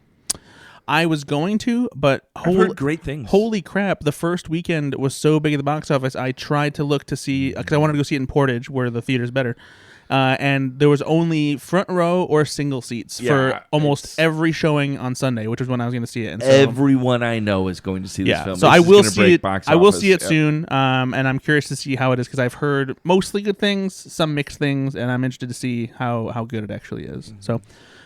S3: I was going to, but...
S4: I've heard great things.
S3: Holy crap, the first weekend was so big at the box office, I tried to look to see... Because I wanted to go see it in Portage, where the theater's better. And there was only front row or single seats for almost every showing on Sunday, which was when I was going to see it. And so,
S4: Everyone I know is going to see this film.
S3: so
S4: This
S3: I
S4: is
S3: will
S4: gonna
S3: see
S4: break
S3: it.
S4: box
S3: I will
S4: office.
S3: see it
S4: Yep.
S3: soon, and I'm curious to see how it is because I've heard mostly good things, some mixed things, and I'm interested to see how good it actually is. So,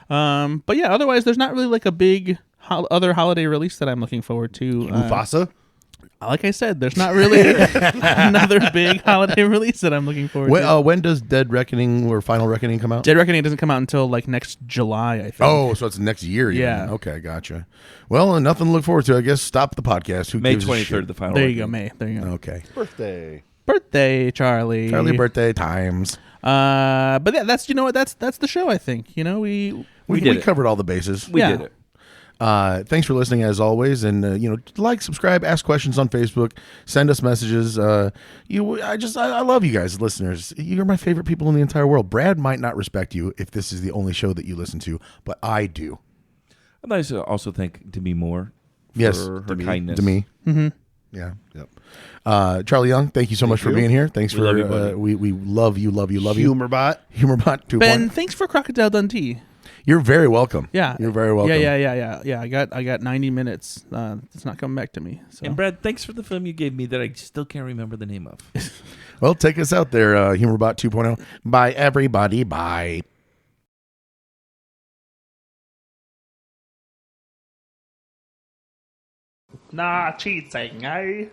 S3: but yeah, otherwise there's not really like a big other holiday release that I'm looking forward to.
S5: Mufasa?
S3: Like I said, there's not really another big holiday release that I'm looking forward to.
S1: When does Dead Reckoning or Final Reckoning come out?
S3: Dead Reckoning doesn't come out until like next July, I think.
S1: Oh, so it's next year. Even.
S3: Yeah.
S1: Okay, gotcha. Well, nothing to look forward to. I guess stop the podcast. Who
S4: May
S1: gives a
S4: 23rd,
S1: shit?
S4: the final.
S3: There you go,
S4: Reckoning.
S3: May. There you go.
S1: Okay.
S5: Birthday.
S3: Charlie.
S1: Charlie birthday times.
S3: But yeah, that's that's the show. I think we
S4: did it.
S1: covered all the bases.
S4: We did it.
S1: Thanks for listening as always, and like, subscribe, ask questions on Facebook, send us messages. I love you guys, listeners. You're my favorite people in the entire world. Brad might not respect you if this is the only show that you listen to, but I do.
S4: I'd like to also thank Demi Moore for
S1: Yes,
S4: her
S1: to
S4: kindness.
S1: To me. Mm-hmm. Yeah. Yep. Charlie Young, thank you so much for
S5: you.
S1: being here. Thanks
S4: We
S1: for
S4: love you, buddy.
S1: we love you.
S5: Humorbot.
S1: Humorbot 2.0.
S3: Ben, thanks for Crocodile Dundee.
S1: You're very welcome.
S3: Yeah,
S1: You're very welcome.
S3: Yeah. I got 90 minutes. It's not coming back to me. So.
S4: And Brad, thanks for the film you gave me that I still can't remember the name of.
S1: Well, take us out there, Humorbot 2.0. Bye, everybody. Bye.
S3: Nah, cheating, eh?